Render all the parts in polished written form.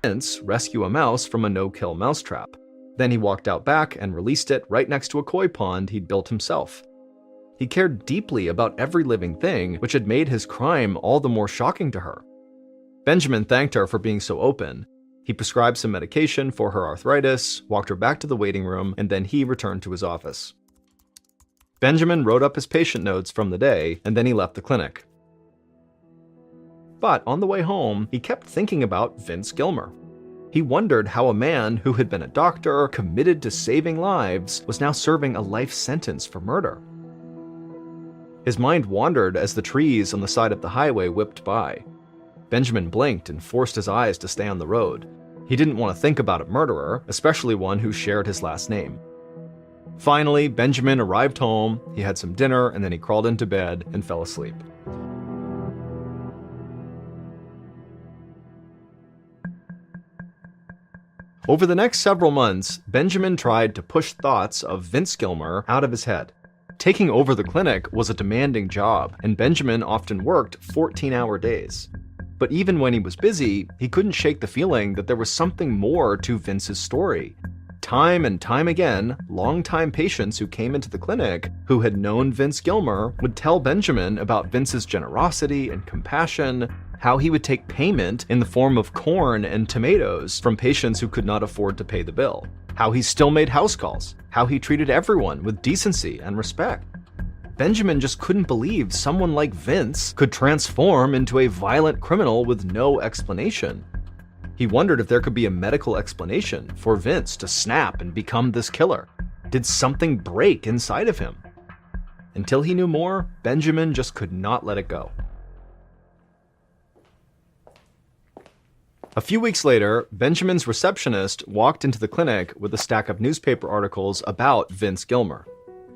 Vince rescue a mouse from a no-kill mousetrap. Then he walked out back and released it right next to a koi pond he'd built himself. He cared deeply about every living thing, which had made his crime all the more shocking to her. Benjamin thanked her for being so open. He prescribed some medication for her arthritis, walked her back to the waiting room, and then he returned to his office. Benjamin wrote up his patient notes from the day, and then he left the clinic. But on the way home, he kept thinking about Vince Gilmer. He wondered how a man who had been a doctor, committed to saving lives, was now serving a life sentence for murder. His mind wandered as the trees on the side of the highway whipped by. Benjamin blinked and forced his eyes to stay on the road. He didn't want to think about a murderer, especially one who shared his last name. Finally, Benjamin arrived home, he had some dinner, and then he crawled into bed and fell asleep. Over the next several months, Benjamin tried to push thoughts of Vince Gilmer out of his head. Taking over the clinic was a demanding job, and Benjamin often worked 14-hour days. But even when he was busy, he couldn't shake the feeling that there was something more to Vince's story. Time and time again, longtime patients who came into the clinic who had known Vince Gilmer would tell Benjamin about Vince's generosity and compassion, how he would take payment in the form of corn and tomatoes from patients who could not afford to pay the bill, how he still made house calls, how he treated everyone with decency and respect. Benjamin just couldn't believe someone like Vince could transform into a violent criminal with no explanation. He wondered if there could be a medical explanation for Vince to snap and become this killer. Did something break inside of him? Until he knew more, Benjamin just could not let it go. A few weeks later, Benjamin's receptionist walked into the clinic with a stack of newspaper articles about Vince Gilmer.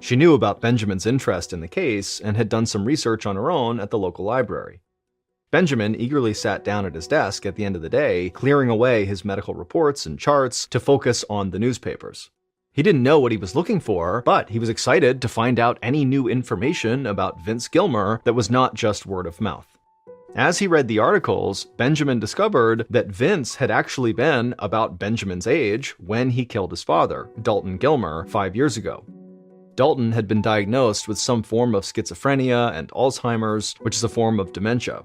She knew about Benjamin's interest in the case and had done some research on her own at the local library. Benjamin eagerly sat down at his desk at the end of the day, clearing away his medical reports and charts to focus on the newspapers. He didn't know what he was looking for, but he was excited to find out any new information about Vince Gilmer that was not just word of mouth. As he read the articles, Benjamin discovered that Vince had actually been about Benjamin's age when he killed his father, Dalton Gilmer, 5 years ago. Dalton had been diagnosed with some form of schizophrenia and Alzheimer's, which is a form of dementia.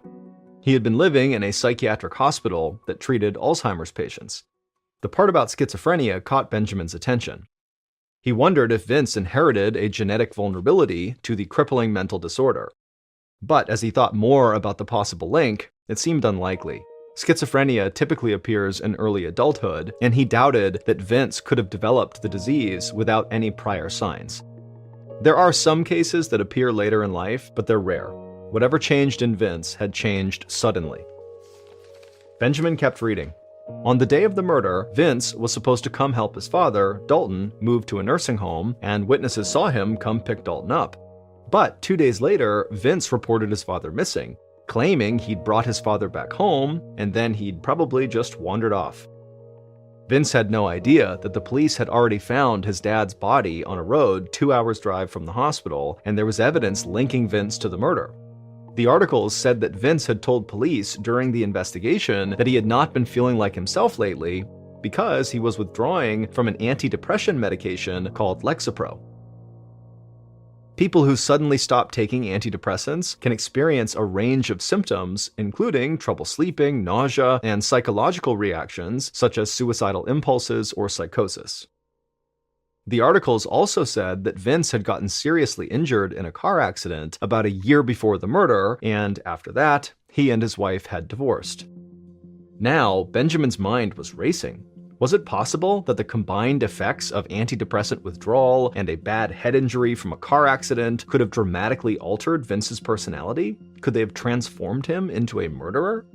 He had been living in a psychiatric hospital that treated Alzheimer's patients. The part about schizophrenia caught Benjamin's attention. He wondered if Vince inherited a genetic vulnerability to the crippling mental disorder. But as he thought more about the possible link, it seemed unlikely. Schizophrenia typically appears in early adulthood, and he doubted that Vince could have developed the disease without any prior signs. There are some cases that appear later in life, but they're rare. Whatever changed in Vince had changed suddenly. Benjamin kept reading. On the day of the murder, Vince was supposed to come help his father, Dalton, move to a nursing home, and witnesses saw him come pick Dalton up. But 2 days later, Vince reported his father missing, claiming he'd brought his father back home, and then he'd probably just wandered off. Vince had no idea that the police had already found his dad's body on a road 2 hours' drive from the hospital, and there was evidence linking Vince to the murder. The articles said that Vince had told police during the investigation that he had not been feeling like himself lately because he was withdrawing from an antidepressant medication called Lexapro. People who suddenly stop taking antidepressants can experience a range of symptoms, including trouble sleeping, nausea, and psychological reactions such as suicidal impulses or psychosis. The articles also said that Vince had gotten seriously injured in a car accident about a year before the murder, and after that, he and his wife had divorced. Now, Benjamin's mind was racing. Was it possible that the combined effects of antidepressant withdrawal and a bad head injury from a car accident could have dramatically altered Vince's personality? Could they have transformed him into a murderer?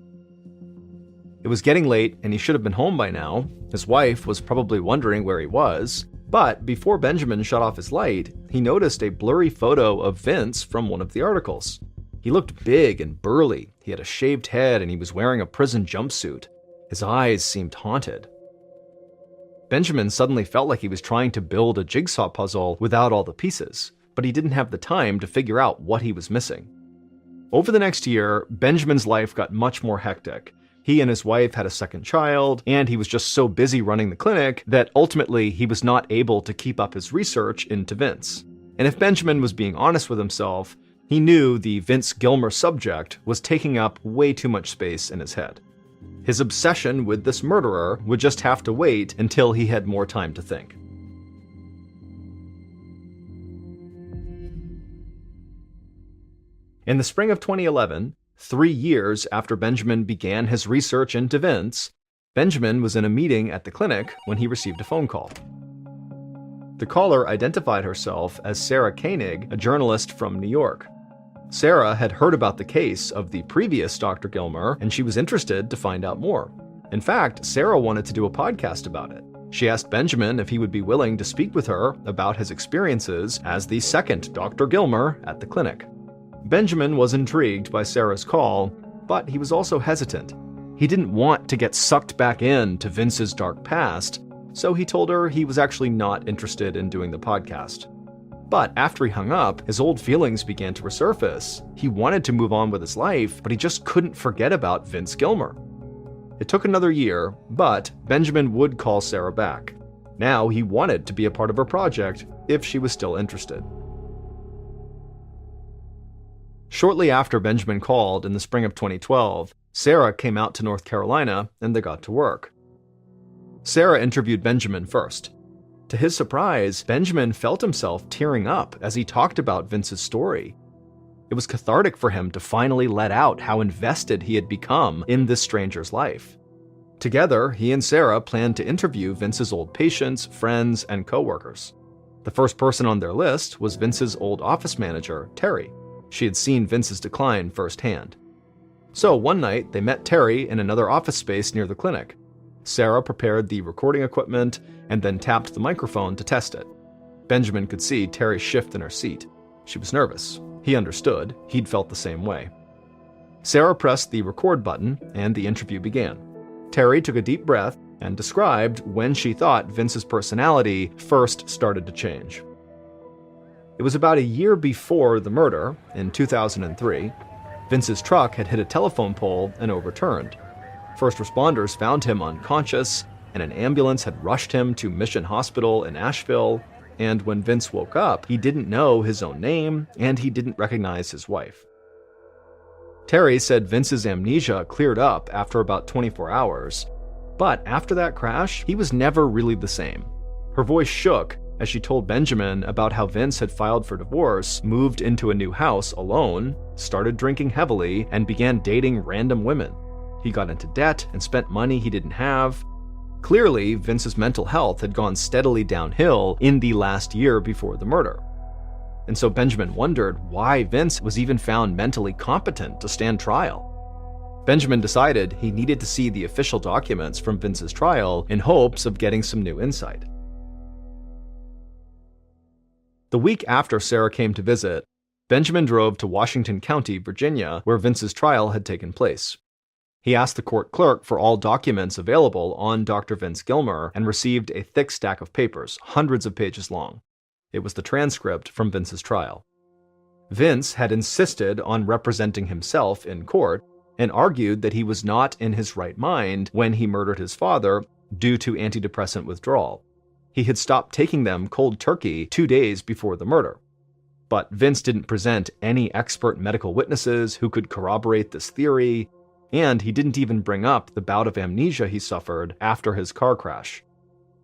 It was getting late, and he should have been home by now. His wife was probably wondering where he was. But before Benjamin shut off his light, he noticed a blurry photo of Vince from one of the articles. He looked big and burly. He had a shaved head, and he was wearing a prison jumpsuit. His eyes seemed haunted. Benjamin suddenly felt like he was trying to build a jigsaw puzzle without all the pieces, but he didn't have the time to figure out what he was missing. Over the next year, Benjamin's life got much more hectic. He and his wife had a second child, and he was just so busy running the clinic that ultimately he was not able to keep up his research into Vince. And if Benjamin was being honest with himself, he knew the Vince Gilmer subject was taking up way too much space in his head. His obsession with this murderer would just have to wait until he had more time to think. In the spring of 2011, 3 years after Benjamin began his research into Vince, Benjamin was in a meeting at the clinic when he received a phone call. The caller identified herself as Sarah Koenig, a journalist from New York. Sarah had heard about the case of the previous Dr. Gilmer, and she was interested to find out more. In fact, Sarah wanted to do a podcast about it. She asked Benjamin if he would be willing to speak with her about his experiences as the second Dr. Gilmer at the clinic. Benjamin was intrigued by Sarah's call, but he was also hesitant. He didn't want to get sucked back into Vince's dark past, so he told her he was actually not interested in doing the podcast. But after he hung up, his old feelings began to resurface. He wanted to move on with his life, but he just couldn't forget about Vince Gilmer. It took another year, but Benjamin would call Sarah back. Now he wanted to be a part of her project if she was still interested. Shortly after Benjamin called in the spring of 2012, Sarah came out to North Carolina and they got to work. Sarah interviewed Benjamin first. To his surprise, Benjamin felt himself tearing up as he talked about Vince's story. It was cathartic for him to finally let out how invested he had become in this stranger's life. Together, he and Sarah planned to interview Vince's old patients, friends, and coworkers. The first person on their list was Vince's old office manager, Terry. She had seen Vince's decline firsthand. So one night, they met Terry in another office space near the clinic. Sarah prepared the recording equipment and then tapped the microphone to test it. Benjamin could see Terry shift in her seat. She was nervous. He understood. He'd felt the same way. Sarah pressed the record button and the interview began. Terry took a deep breath and described when she thought Vince's personality first started to change. It was about a year before the murder, in 2003. Vince's truck had hit a telephone pole and overturned. First responders found him unconscious, and an ambulance had rushed him to Mission Hospital in Asheville, and when Vince woke up, he didn't know his own name, and he didn't recognize his wife. Terry said Vince's amnesia cleared up after about 24 hours, but after that crash, he was never really the same. Her voice shook as she told Benjamin about how Vince had filed for divorce, moved into a new house alone, started drinking heavily, and began dating random women. He got into debt and spent money he didn't have. Clearly, Vince's mental health had gone steadily downhill in the last year before the murder. And so Benjamin wondered why Vince was even found mentally competent to stand trial. Benjamin decided he needed to see the official documents from Vince's trial in hopes of getting some new insight. The week after Sarah came to visit, Benjamin drove to Washington County, Virginia, where Vince's trial had taken place. He asked the court clerk for all documents available on Dr. Vince Gilmer and received a thick stack of papers, hundreds of pages long. It was the transcript from Vince's trial. Vince had insisted on representing himself in court and argued that he was not in his right mind when he murdered his father due to antidepressant withdrawal. He had stopped taking them cold turkey 2 days before the murder. But Vince didn't present any expert medical witnesses who could corroborate this theory, and he didn't even bring up the bout of amnesia he suffered after his car crash.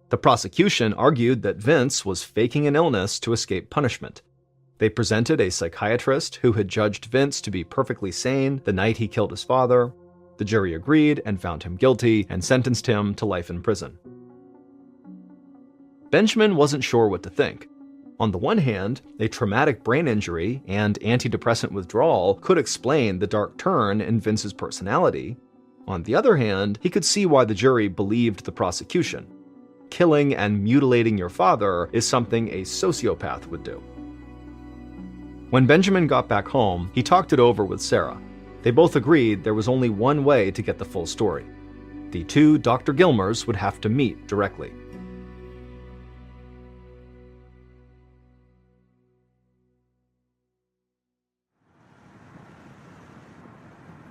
The prosecution argued that Vince was faking an illness to escape punishment. They presented a psychiatrist who had judged Vince to be perfectly sane the night he killed his father. The jury agreed and found him guilty and sentenced him to life in prison. Benjamin wasn't sure what to think. On the one hand, a traumatic brain injury and antidepressant withdrawal could explain the dark turn in Vince's personality. On the other hand, he could see why the jury believed the prosecution. Killing and mutilating your father is something a sociopath would do. When Benjamin got back home, he talked it over with Sarah. They both agreed there was only one way to get the full story. The two Dr. Gilmers would have to meet directly.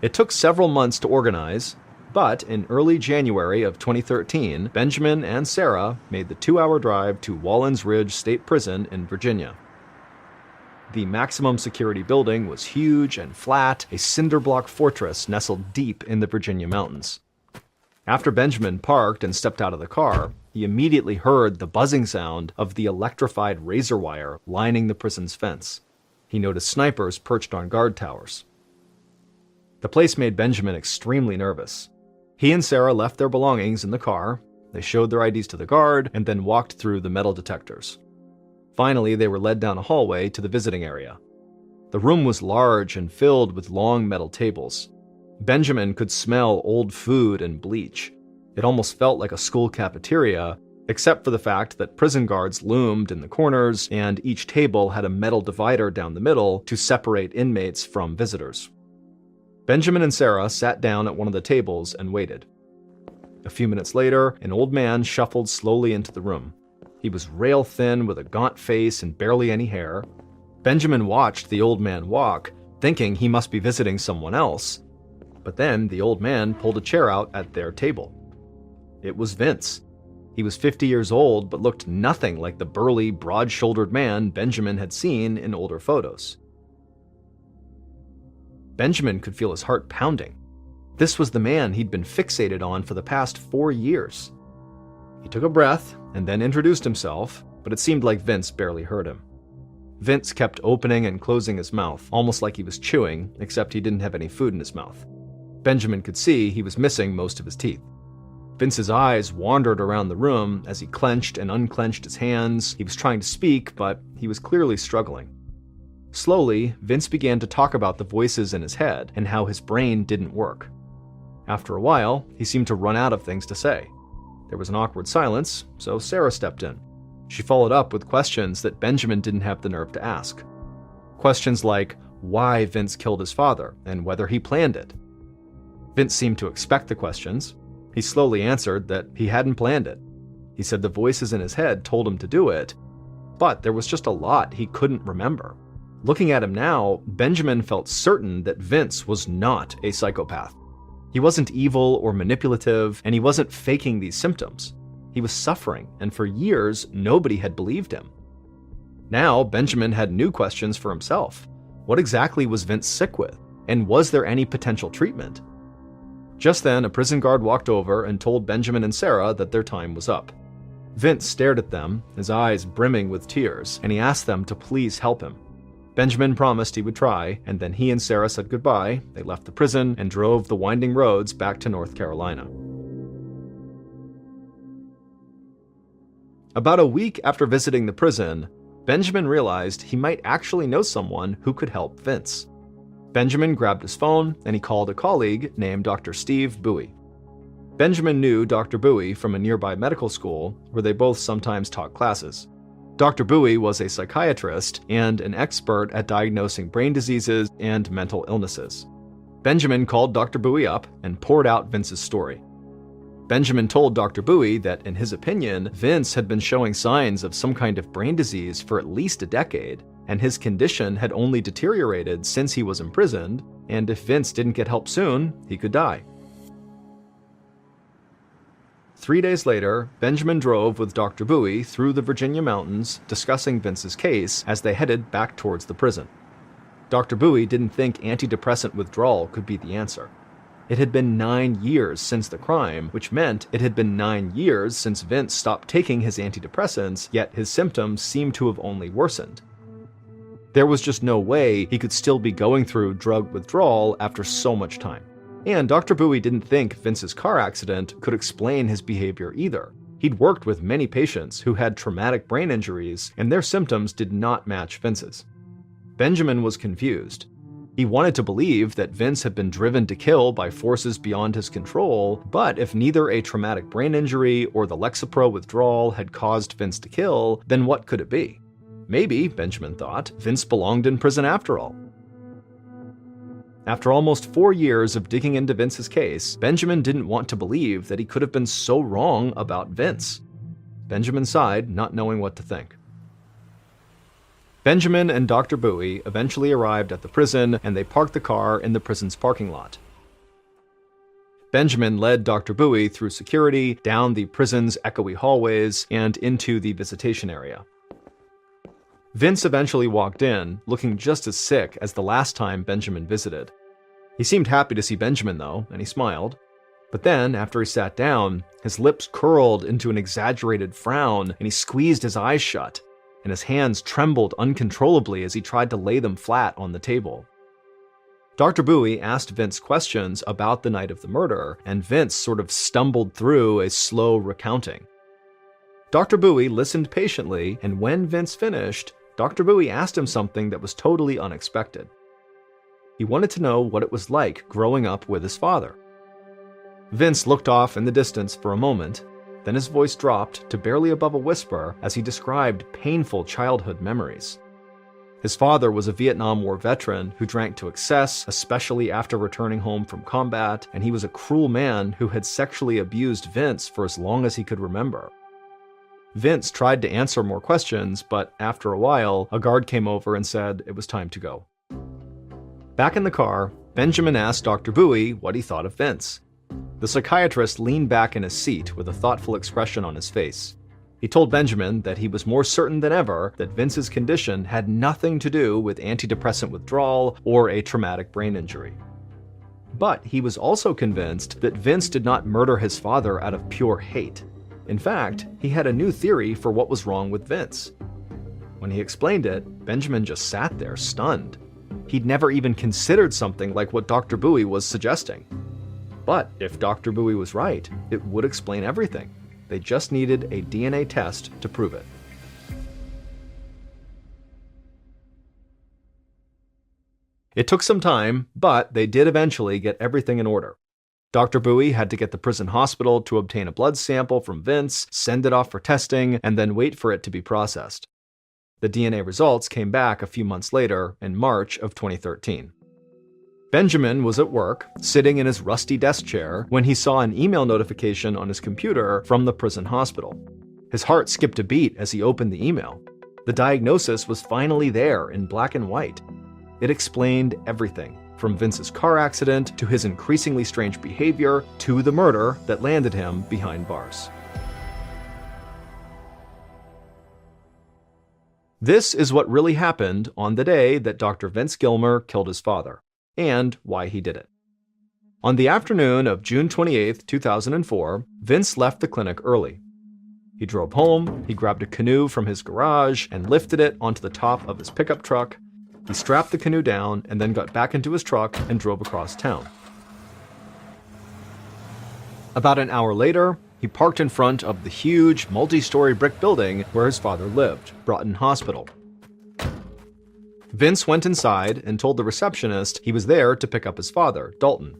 It took several months to organize, But in early January of 2013, Benjamin and Sarah made the 2-hour drive to Wallens Ridge State Prison in Virginia. The maximum security building was huge and flat, a cinder-block fortress nestled deep in the Virginia mountains. After Benjamin parked and stepped out of the car, he immediately heard the buzzing sound of the electrified razor wire lining the prison's fence. He noticed snipers perched on guard towers. The place made Benjamin extremely nervous. He and Sarah left their belongings in the car, they showed their IDs to the guard, and then walked through the metal detectors. Finally, they were led down a hallway to the visiting area. The room was large and filled with long metal tables. Benjamin could smell old food and bleach. It almost felt like a school cafeteria, except for the fact that prison guards loomed in the corners, and each table had a metal divider down the middle to separate inmates from visitors. Benjamin and Sarah sat down at one of the tables and waited. A few minutes later, an old man shuffled slowly into the room. He was rail-thin with a gaunt face and barely any hair. Benjamin watched the old man walk, thinking he must be visiting someone else. But then the old man pulled a chair out at their table. It was Vince. He was 50 years old, but looked nothing like the burly, broad-shouldered man Benjamin had seen in older photos. Benjamin could feel his heart pounding. This was the man he'd been fixated on for the past 4 years. He took a breath and then introduced himself, but it seemed like Vince barely heard him. Vince kept opening and closing his mouth, almost like he was chewing, except he didn't have any food in his mouth. Benjamin could see he was missing most of his teeth. Vince's eyes wandered around the room as he clenched and unclenched his hands. He was trying to speak, but he was clearly struggling. Slowly, Vince began to talk about the voices in his head and how his brain didn't work. After a while, he seemed to run out of things to say. There was an awkward silence, so Sarah stepped in. She followed up with questions that Benjamin didn't have the nerve to ask. Questions like why Vince killed his father and whether he planned it. Vince seemed to expect the questions. He slowly answered that he hadn't planned it. He said the voices in his head told him to do it, but there was just a lot he couldn't remember. Looking at him now, Benjamin felt certain that Vince was not a psychopath. He wasn't evil or manipulative, and he wasn't faking these symptoms. He was suffering, and for years, nobody had believed him. Now, Benjamin had new questions for himself. What exactly was Vince sick with? And was there any potential treatment? Just then, a prison guard walked over and told Benjamin and Sarah that their time was up. Vince stared at them, his eyes brimming with tears, and he asked them to please help him. Benjamin promised he would try, and then he and Sarah said goodbye. They left the prison and drove the winding roads back to North Carolina. About a week after visiting the prison, Benjamin realized he might actually know someone who could help Vince. Benjamin grabbed his phone and he called a colleague named Dr. Steve Bowie. Benjamin knew Dr. Bowie from a nearby medical school where they both sometimes taught classes. Dr. Bowie was a psychiatrist and an expert at diagnosing brain diseases and mental illnesses. Benjamin called Dr. Bowie up and poured out Vince's story. Benjamin told Dr. Bowie that, in his opinion, Vince had been showing signs of some kind of brain disease for at least a decade, and his condition had only deteriorated since he was imprisoned, and if Vince didn't get help soon, he could die. 3 days later, Benjamin drove with Dr. Bowie through the Virginia mountains, discussing Vince's case as they headed back towards the prison. Dr. Bowie didn't think antidepressant withdrawal could be the answer. It had been 9 years since the crime, which meant it had been 9 years since Vince stopped taking his antidepressants, yet his symptoms seemed to have only worsened. There was just no way he could still be going through drug withdrawal after so much time. And Dr. Bowie didn't think Vince's car accident could explain his behavior either. He'd worked with many patients who had traumatic brain injuries, and their symptoms did not match Vince's. Benjamin was confused. He wanted to believe that Vince had been driven to kill by forces beyond his control, but if neither a traumatic brain injury or the Lexapro withdrawal had caused Vince to kill, then what could it be? Maybe, Benjamin thought, Vince belonged in prison after all. After almost 4 years of digging into Vince's case, Benjamin didn't want to believe that he could have been so wrong about Vince. Benjamin sighed, not knowing what to think. Benjamin and Dr. Bowie eventually arrived at the prison, and they parked the car in the prison's parking lot. Benjamin led Dr. Bowie through security, down the prison's echoey hallways, and into the visitation area. Vince eventually walked in, looking just as sick as the last time Benjamin visited. He seemed happy to see Benjamin, though, and he smiled. But then, after he sat down, his lips curled into an exaggerated frown, and he squeezed his eyes shut, and his hands trembled uncontrollably as he tried to lay them flat on the table. Dr. Bowie asked Vince questions about the night of the murder, and Vince sort of stumbled through a slow recounting. Dr. Bowie listened patiently, and when Vince finished, Dr. Bowie asked him something that was totally unexpected. He wanted to know what it was like growing up with his father. Vince looked off in the distance for a moment, then his voice dropped to barely above a whisper as he described painful childhood memories. His father was a Vietnam War veteran who drank to excess, especially after returning home from combat, and he was a cruel man who had sexually abused Vince for as long as he could remember. Vince tried to answer more questions, but after a while, a guard came over and said it was time to go. Back in the car, Benjamin asked Dr. Bowie what he thought of Vince. The psychiatrist leaned back in his seat with a thoughtful expression on his face. He told Benjamin that he was more certain than ever that Vince's condition had nothing to do with antidepressant withdrawal or a traumatic brain injury. But he was also convinced that Vince did not murder his father out of pure hate. In fact, he had a new theory for what was wrong with Vince. When he explained it, Benjamin just sat there, stunned. He'd never even considered something like what Dr. Bowie was suggesting. But if Dr. Bowie was right, it would explain everything. They just needed a DNA test to prove it. It took some time, but they did eventually get everything in order. Dr. Bowie had to get the prison hospital to obtain a blood sample from Vince, send it off for testing, and then wait for it to be processed. The DNA results came back a few months later, in March of 2013. Benjamin was at work, sitting in his rusty desk chair, when he saw an email notification on his computer from the prison hospital. His heart skipped a beat as he opened the email. The diagnosis was finally there in black and white. It explained everything, from Vince's car accident to his increasingly strange behavior to the murder that landed him behind bars. This is what really happened on the day that Dr. Vince Gilmer killed his father, and why he did it. On the afternoon of June 28, 2004, Vince left the clinic early. He drove home, he grabbed a canoe from his garage and lifted it onto the top of his pickup truck. He strapped the canoe down and then got back into his truck and drove across town. About an hour later, he parked in front of the huge, multi-story brick building where his father lived, Broughton Hospital. Vince went inside and told the receptionist he was there to pick up his father, Dalton.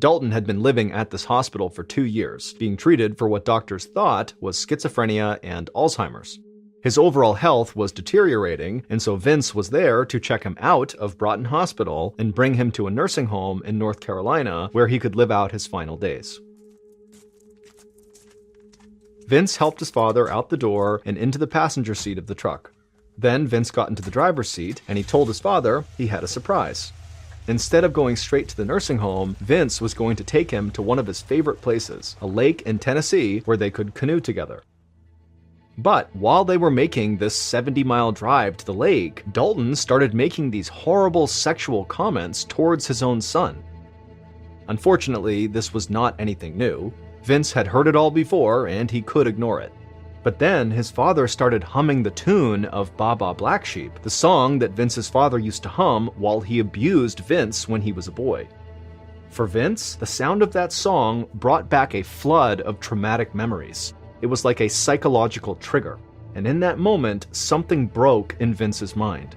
Dalton had been living at this hospital for 2 years, being treated for what doctors thought was schizophrenia and Alzheimer's. His overall health was deteriorating, and so Vince was there to check him out of Broughton Hospital and bring him to a nursing home in North Carolina where he could live out his final days. Vince helped his father out the door and into the passenger seat of the truck. Then Vince got into the driver's seat and he told his father he had a surprise. Instead of going straight to the nursing home, Vince was going to take him to one of his favorite places, a lake in Tennessee where they could canoe together. But while they were making this 70-mile drive to the lake, Dalton started making these horrible sexual comments towards his own son. Unfortunately, this was not anything new. Vince had heard it all before, and he could ignore it. But then his father started humming the tune of Baa Baa Black Sheep, the song that Vince's father used to hum while he abused Vince when he was a boy. For Vince, the sound of that song brought back a flood of traumatic memories. It was like a psychological trigger, and in that moment, something broke in Vince's mind.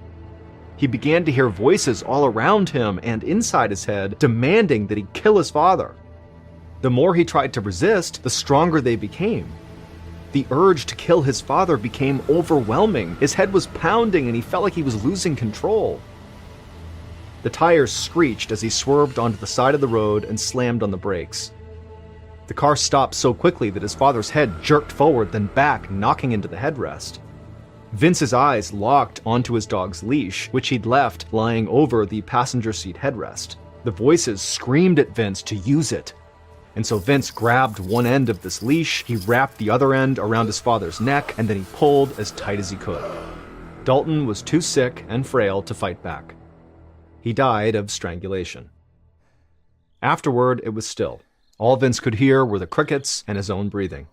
He began to hear voices all around him and inside his head demanding that he kill his father. The more he tried to resist, the stronger they became. The urge to kill his father became overwhelming. His head was pounding and he felt like he was losing control. The tires screeched as he swerved onto the side of the road and slammed on the brakes. The car stopped so quickly that his father's head jerked forward, then back, knocking into the headrest. Vince's eyes locked onto his dog's leash, which he'd left lying over the passenger seat headrest. The voices screamed at Vince to use it, And so Vince grabbed one end of this leash, he wrapped the other end around his father's neck, and then he pulled as tight as he could. Dalton was too sick and frail to fight back. He died of strangulation. Afterward, it was still. All Vince could hear were the crickets and his own breathing.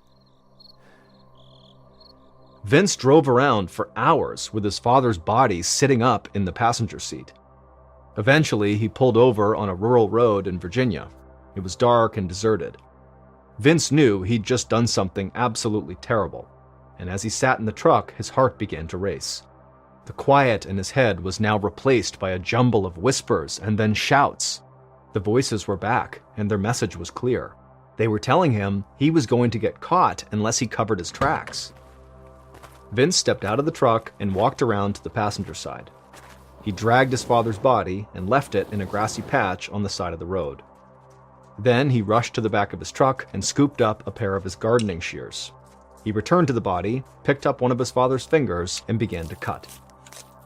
Vince drove around for hours with his father's body sitting up in the passenger seat. Eventually, he pulled over on a rural road in Virginia. It was dark and deserted. Vince knew he'd just done something absolutely terrible, and as he sat in the truck, his heart began to race. The quiet in his head was now replaced by a jumble of whispers and then shouts. The voices were back, and their message was clear. They were telling him he was going to get caught unless he covered his tracks. Vince stepped out of the truck and walked around to the passenger side. He dragged his father's body and left it in a grassy patch on the side of the road. Then he rushed to the back of his truck and scooped up a pair of his gardening shears. He returned to the body, picked up one of his father's fingers, and began to cut.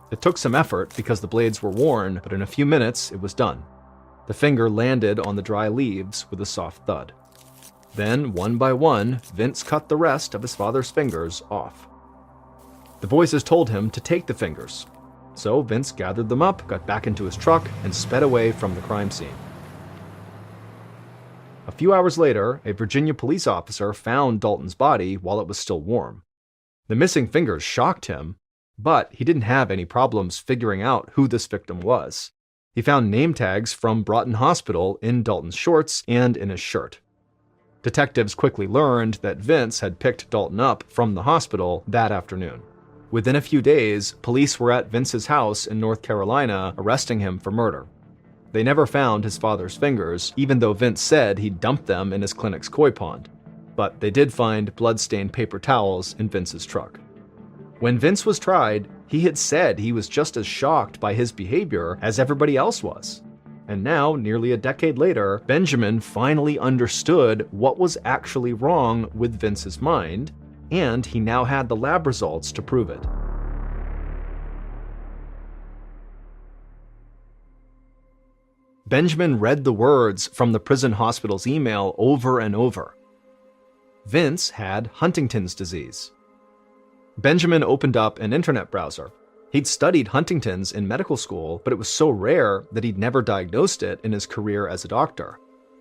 It took some effort because the blades were worn, but in a few minutes it was done. The finger landed on the dry leaves with a soft thud. Then, one by one, Vince cut the rest of his father's fingers off. The voices told him to take the fingers. So Vince gathered them up, got back into his truck, and sped away from the crime scene. A few hours later, a Virginia police officer found Dalton's body while it was still warm. The missing fingers shocked him, but he didn't have any problems figuring out who this victim was. He found name tags from Broughton Hospital in Dalton's shorts and in his shirt. Detectives quickly learned that Vince had picked Dalton up from the hospital that afternoon. Within a few days, police were at Vince's house in North Carolina arresting him for murder. They never found his father's fingers, even though Vince said he dumped them in his clinic's koi pond. But they did find blood-stained paper towels in Vince's truck. When Vince was tried, he had said he was just as shocked by his behavior as everybody else was. And now, nearly a decade later, Benjamin finally understood what was actually wrong with Vince's mind, and he now had the lab results to prove it. Benjamin read the words from the prison hospital's email over and over. Vince had Huntington's disease. Benjamin opened up an internet browser. He'd studied Huntington's in medical school, but it was so rare that he'd never diagnosed it in his career as a doctor.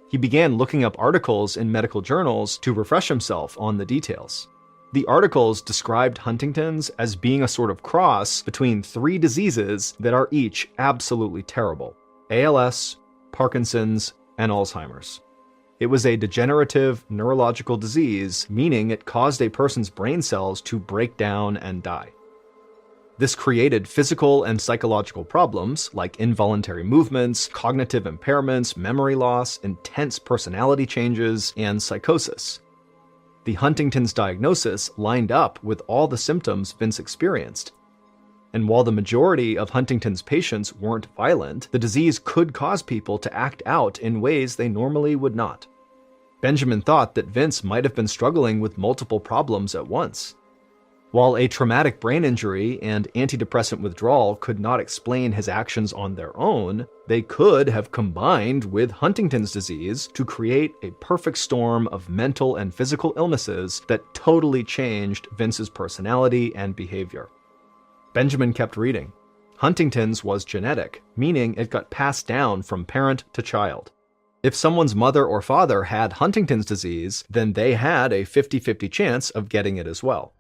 He began looking up articles in medical journals to refresh himself on the details. The articles described Huntington's as being a sort of cross between three diseases that are each absolutely terrible: ALS, Parkinson's, and Alzheimer's. It was a degenerative neurological disease, meaning it caused a person's brain cells to break down and die. This created physical and psychological problems like involuntary movements, cognitive impairments, memory loss, intense personality changes, and psychosis. The Huntington's diagnosis lined up with all the symptoms Vince experienced. And while the majority of Huntington's patients weren't violent, the disease could cause people to act out in ways they normally would not. Benjamin thought that Vince might have been struggling with multiple problems at once. While a traumatic brain injury and antidepressant withdrawal could not explain his actions on their own, they could have combined with Huntington's disease to create a perfect storm of mental and physical illnesses that totally changed Vince's personality and behavior. Benjamin kept reading. Huntington's was genetic, meaning it got passed down from parent to child. If someone's mother or father had Huntington's disease, then they had a 50-50 chance of getting it as well.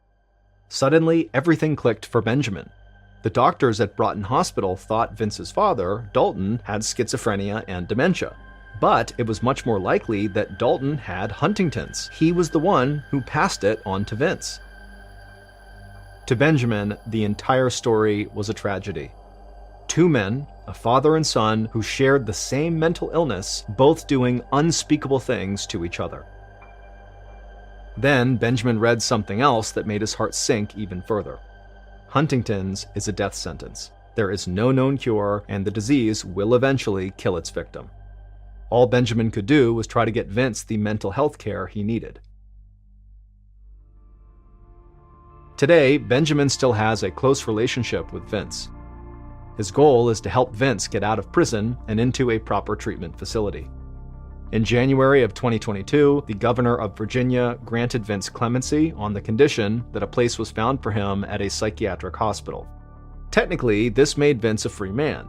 Suddenly, everything clicked for Benjamin. The doctors at Broughton Hospital thought Vince's father, Dalton, had schizophrenia and dementia. But it was much more likely that Dalton had Huntington's. He was the one who passed it on to Vince. To Benjamin, the entire story was a tragedy. Two men, a father and son, who shared the same mental illness, both doing unspeakable things to each other. Then Benjamin read something else that made his heart sink even further. Huntington's is a death sentence. There is no known cure, and the disease will eventually kill its victim. All Benjamin could do was try to get Vince the mental health care he needed. Today, Benjamin still has a close relationship with Vince. His goal is to help Vince get out of prison and into a proper treatment facility. In January of 2022, the governor of Virginia granted Vince clemency on the condition that a place was found for him at a psychiatric hospital. Technically, this made Vince a free man.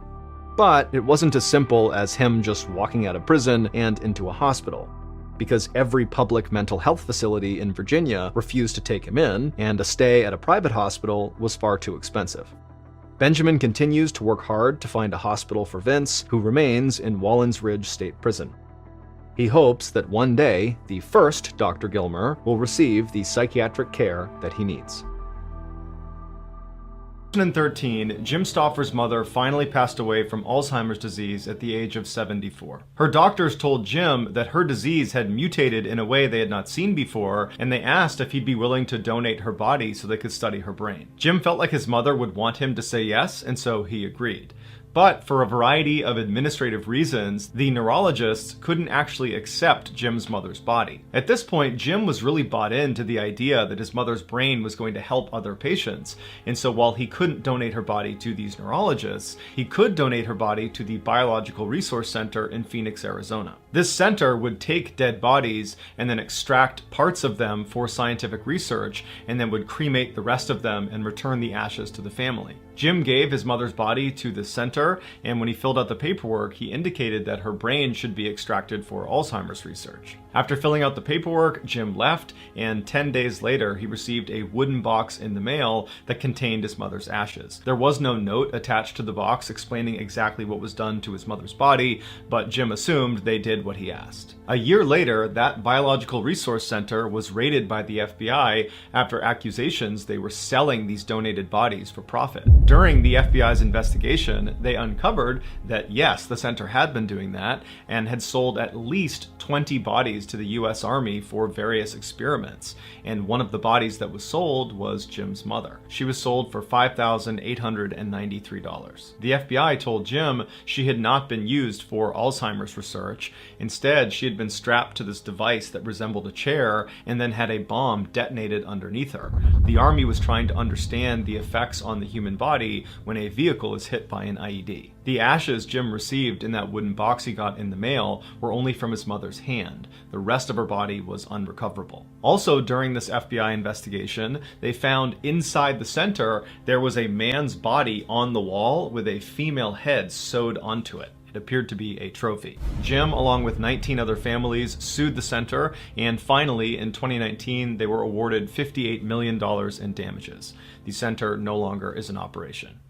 But it wasn't as simple as him just walking out of prison and into a hospital, because every public mental health facility in Virginia refused to take him in, and a stay at a private hospital was far too expensive. Benjamin continues to work hard to find a hospital for Vince, who remains in Wallens Ridge State Prison. He hopes that one day, the first Dr. Gilmer will receive the psychiatric care that he needs. In 2013, Jim Stauffer's mother finally passed away from Alzheimer's disease at the age of 74. Her doctors told Jim that her disease had mutated in a way they had not seen before, and they asked if he'd be willing to donate her body so they could study her brain. Jim felt like his mother would want him to say yes, and so he agreed. But for a variety of administrative reasons, the neurologists couldn't actually accept Jim's mother's body. At this point, Jim was really bought into the idea that his mother's brain was going to help other patients, and so while he couldn't donate her body to these neurologists, he could donate her body to the Biological Resource Center in Phoenix, Arizona. This center would take dead bodies and then extract parts of them for scientific research, and then would cremate the rest of them and return the ashes to the family. Jim gave his mother's body to the center, and when he filled out the paperwork, he indicated that her brain should be extracted for Alzheimer's research. After filling out the paperwork, Jim left, and 10 days later, he received a wooden box in the mail that contained his mother's ashes. There was no note attached to the box explaining exactly what was done to his mother's body, but Jim assumed they did what he asked. A year later, that Biological Resource Center was raided by the FBI after accusations they were selling these donated bodies for profit. During the FBI's investigation, they uncovered that yes, the center had been doing that and had sold at least 20 bodies to the US Army for various experiments, and one of the bodies that was sold was Jim's mother. She was sold for $5,893. The FBI told Jim she had not been used for Alzheimer's research. Instead, she had been strapped to this device that resembled a chair and then had a bomb detonated underneath her. The Army was trying to understand the effects on the human body when a vehicle is hit by an IED. The ashes Jim received in that wooden box he got in the mail were only from his mother's hand. The rest of her body was unrecoverable. Also, during this FBI investigation, they found inside the center there was a man's body on the wall with a female head sewed onto it. It appeared to be a trophy. Jim, along with 19 other families, sued the center, and finally, in 2019, they were awarded $58 million in damages. The center no longer is in operation.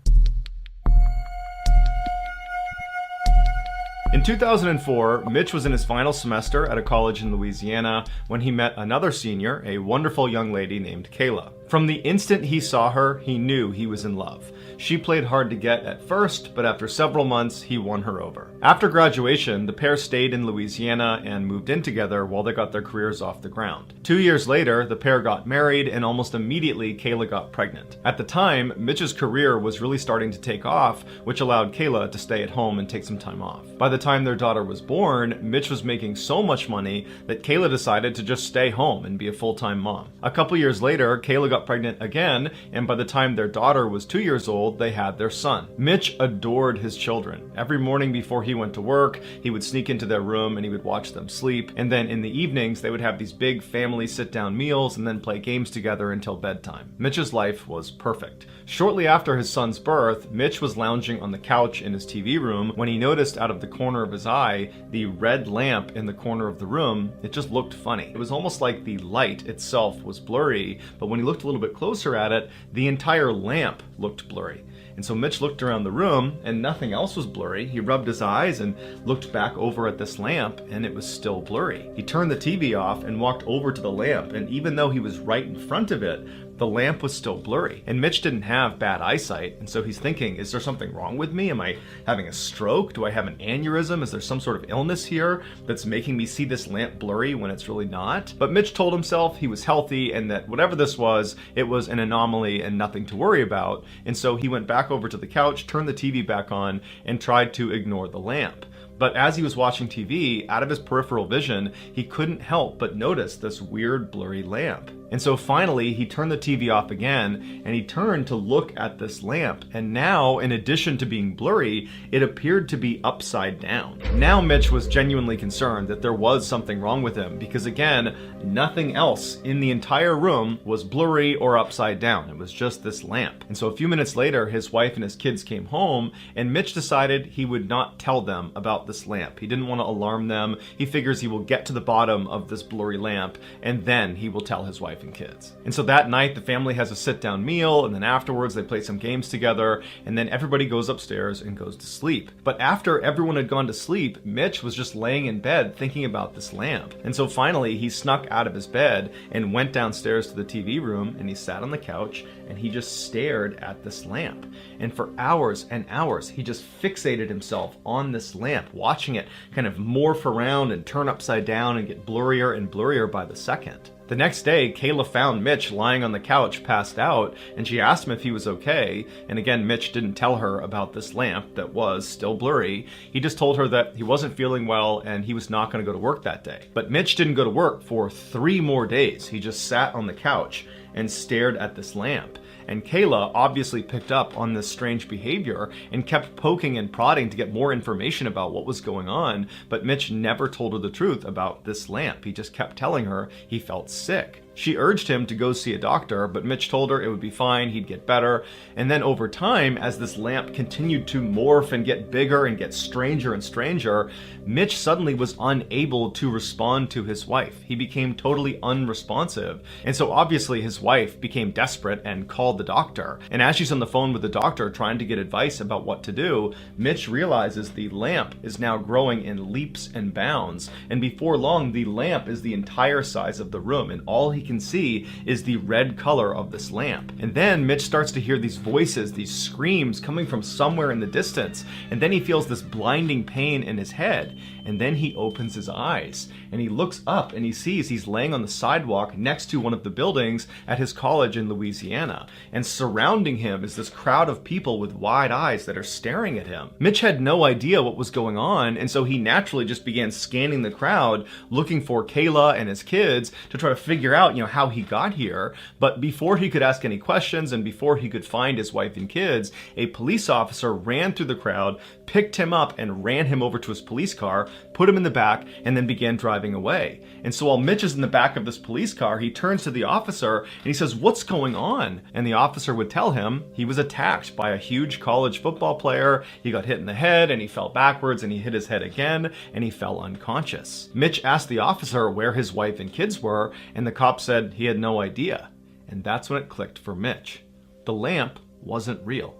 In 2004, Mitch was in his final semester at a college in Louisiana when he met another senior, a wonderful young lady named Kayla. From the instant he saw her, he knew he was in love. She played hard to get at first, but after several months, he won her over. After graduation, the pair stayed in Louisiana and moved in together while they got their careers off the ground. 2 years later, the pair got married, and almost immediately, Kayla got pregnant. At the time, Mitch's career was really starting to take off, which allowed Kayla to stay at home and take some time off. By the time their daughter was born, Mitch was making so much money that Kayla decided to just stay home and be a full-time mom. A couple years later, Kayla got pregnant again, and by the time their daughter was 2 years old, they had their son. Mitch adored his children. Every morning before he went to work, he would sneak into their room and he would watch them sleep, and then in the evenings they would have these big family sit-down meals and then play games together until bedtime. Mitch's life was perfect. Shortly after his son's birth, Mitch was lounging on the couch in his TV room when he noticed out of the corner of his eye the red lamp in the corner of the room. It just looked funny. It was almost like the light itself was blurry, but when he looked a little bit closer at it, the entire lamp looked blurry. And so Mitch looked around the room and nothing else was blurry. He rubbed his eyes and looked back over at this lamp and it was still blurry. He turned the TV off and walked over to the lamp, and even though he was right in front of it, the lamp was still blurry. And Mitch didn't have bad eyesight, and so he's thinking, is there something wrong with me? Am I having a stroke? Do I have an aneurysm? Is there some sort of illness here that's making me see this lamp blurry when it's really not? But Mitch told himself he was healthy and that whatever this was, it was an anomaly and nothing to worry about. And so he went back over to the couch, turned the TV back on, and tried to ignore the lamp. But as he was watching TV, out of his peripheral vision, he couldn't help but notice this weird blurry lamp. And so finally, he turned the TV off again, and he turned to look at this lamp. And now, in addition to being blurry, it appeared to be upside down. Now Mitch was genuinely concerned that there was something wrong with him, because again, nothing else in the entire room was blurry or upside down. It was just this lamp. And so a few minutes later, his wife and his kids came home, and Mitch decided he would not tell them about this lamp. He didn't want to alarm them. He figures he will get to the bottom of this blurry lamp, and then he will tell his wife and kids. And so that night, the family has a sit-down meal, and then afterwards they play some games together, and then everybody goes upstairs and goes to sleep. But after everyone had gone to sleep, Mitch was just laying in bed thinking about this lamp. And so finally, he snuck out of his bed and went downstairs to the TV room, and he sat on the couch, and he just stared at this lamp. And for hours and hours, he just fixated himself on this lamp, watching it kind of morph around and turn upside down and get blurrier and blurrier by the second. The next day, Kayla found Mitch lying on the couch, passed out, and she asked him if he was okay. And again, Mitch didn't tell her about this lamp that was still blurry. He just told her that he wasn't feeling well and he was not going to go to work that day. But Mitch didn't go to work for 3 more days. He just sat on the couch and stared at this lamp. And Kayla obviously picked up on this strange behavior and kept poking and prodding to get more information about what was going on, but Mitch never told her the truth about this lamp. He just kept telling her he felt sick. She urged him to go see a doctor, but Mitch told her it would be fine, he'd get better. And then over time, as this lamp continued to morph and get bigger and get stranger and stranger, Mitch suddenly was unable to respond to his wife. He became totally unresponsive. And so obviously his wife became desperate and called the doctor. And as she's on the phone with the doctor trying to get advice about what to do, Mitch realizes the lamp is now growing in leaps and bounds. And before long, the lamp is the entire size of the room, and all he can see is the red color of this lamp. And then Mitch starts to hear these voices, these screams coming from somewhere in the distance, and then he feels this blinding pain in his head. And then he opens his eyes and he looks up and he sees he's laying on the sidewalk next to one of the buildings at his college in Louisiana. And surrounding him is this crowd of people with wide eyes that are staring at him. Mitch had no idea what was going on, and so he naturally just began scanning the crowd, looking for Kayla and his kids to try to figure out, how he got here. But before he could ask any questions and before he could find his wife and kids, a police officer ran through the crowd, picked him up and ran him over to his police car, put him in the back, and then began driving away. And so while Mitch is in the back of this police car, he turns to the officer and he says, "What's going on?" And the officer would tell him he was attacked by a huge college football player. He got hit in the head and he fell backwards and he hit his head again and he fell unconscious. Mitch asked the officer where his wife and kids were, and the cop said he had no idea. And that's when it clicked for Mitch. The lamp wasn't real.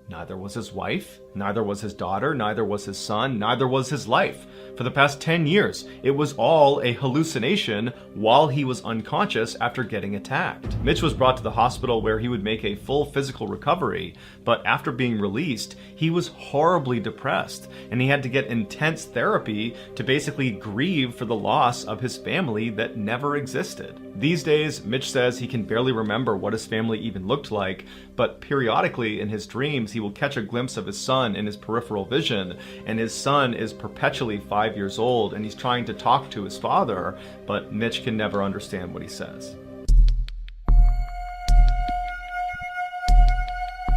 Neither was his wife, neither was his daughter, neither was his son, neither was his life. For the past 10 years, it was all a hallucination while he was unconscious after getting attacked. Mitch was brought to the hospital where he would make a full physical recovery, but after being released, he was horribly depressed, and he had to get intense therapy to basically grieve for the loss of his family that never existed. These days, Mitch says he can barely remember what his family even looked like, but periodically in his dreams, he will catch a glimpse of his son in his peripheral vision, and his son is perpetually 5 years old, and he's trying to talk to his father, but Mitch can never understand what he says.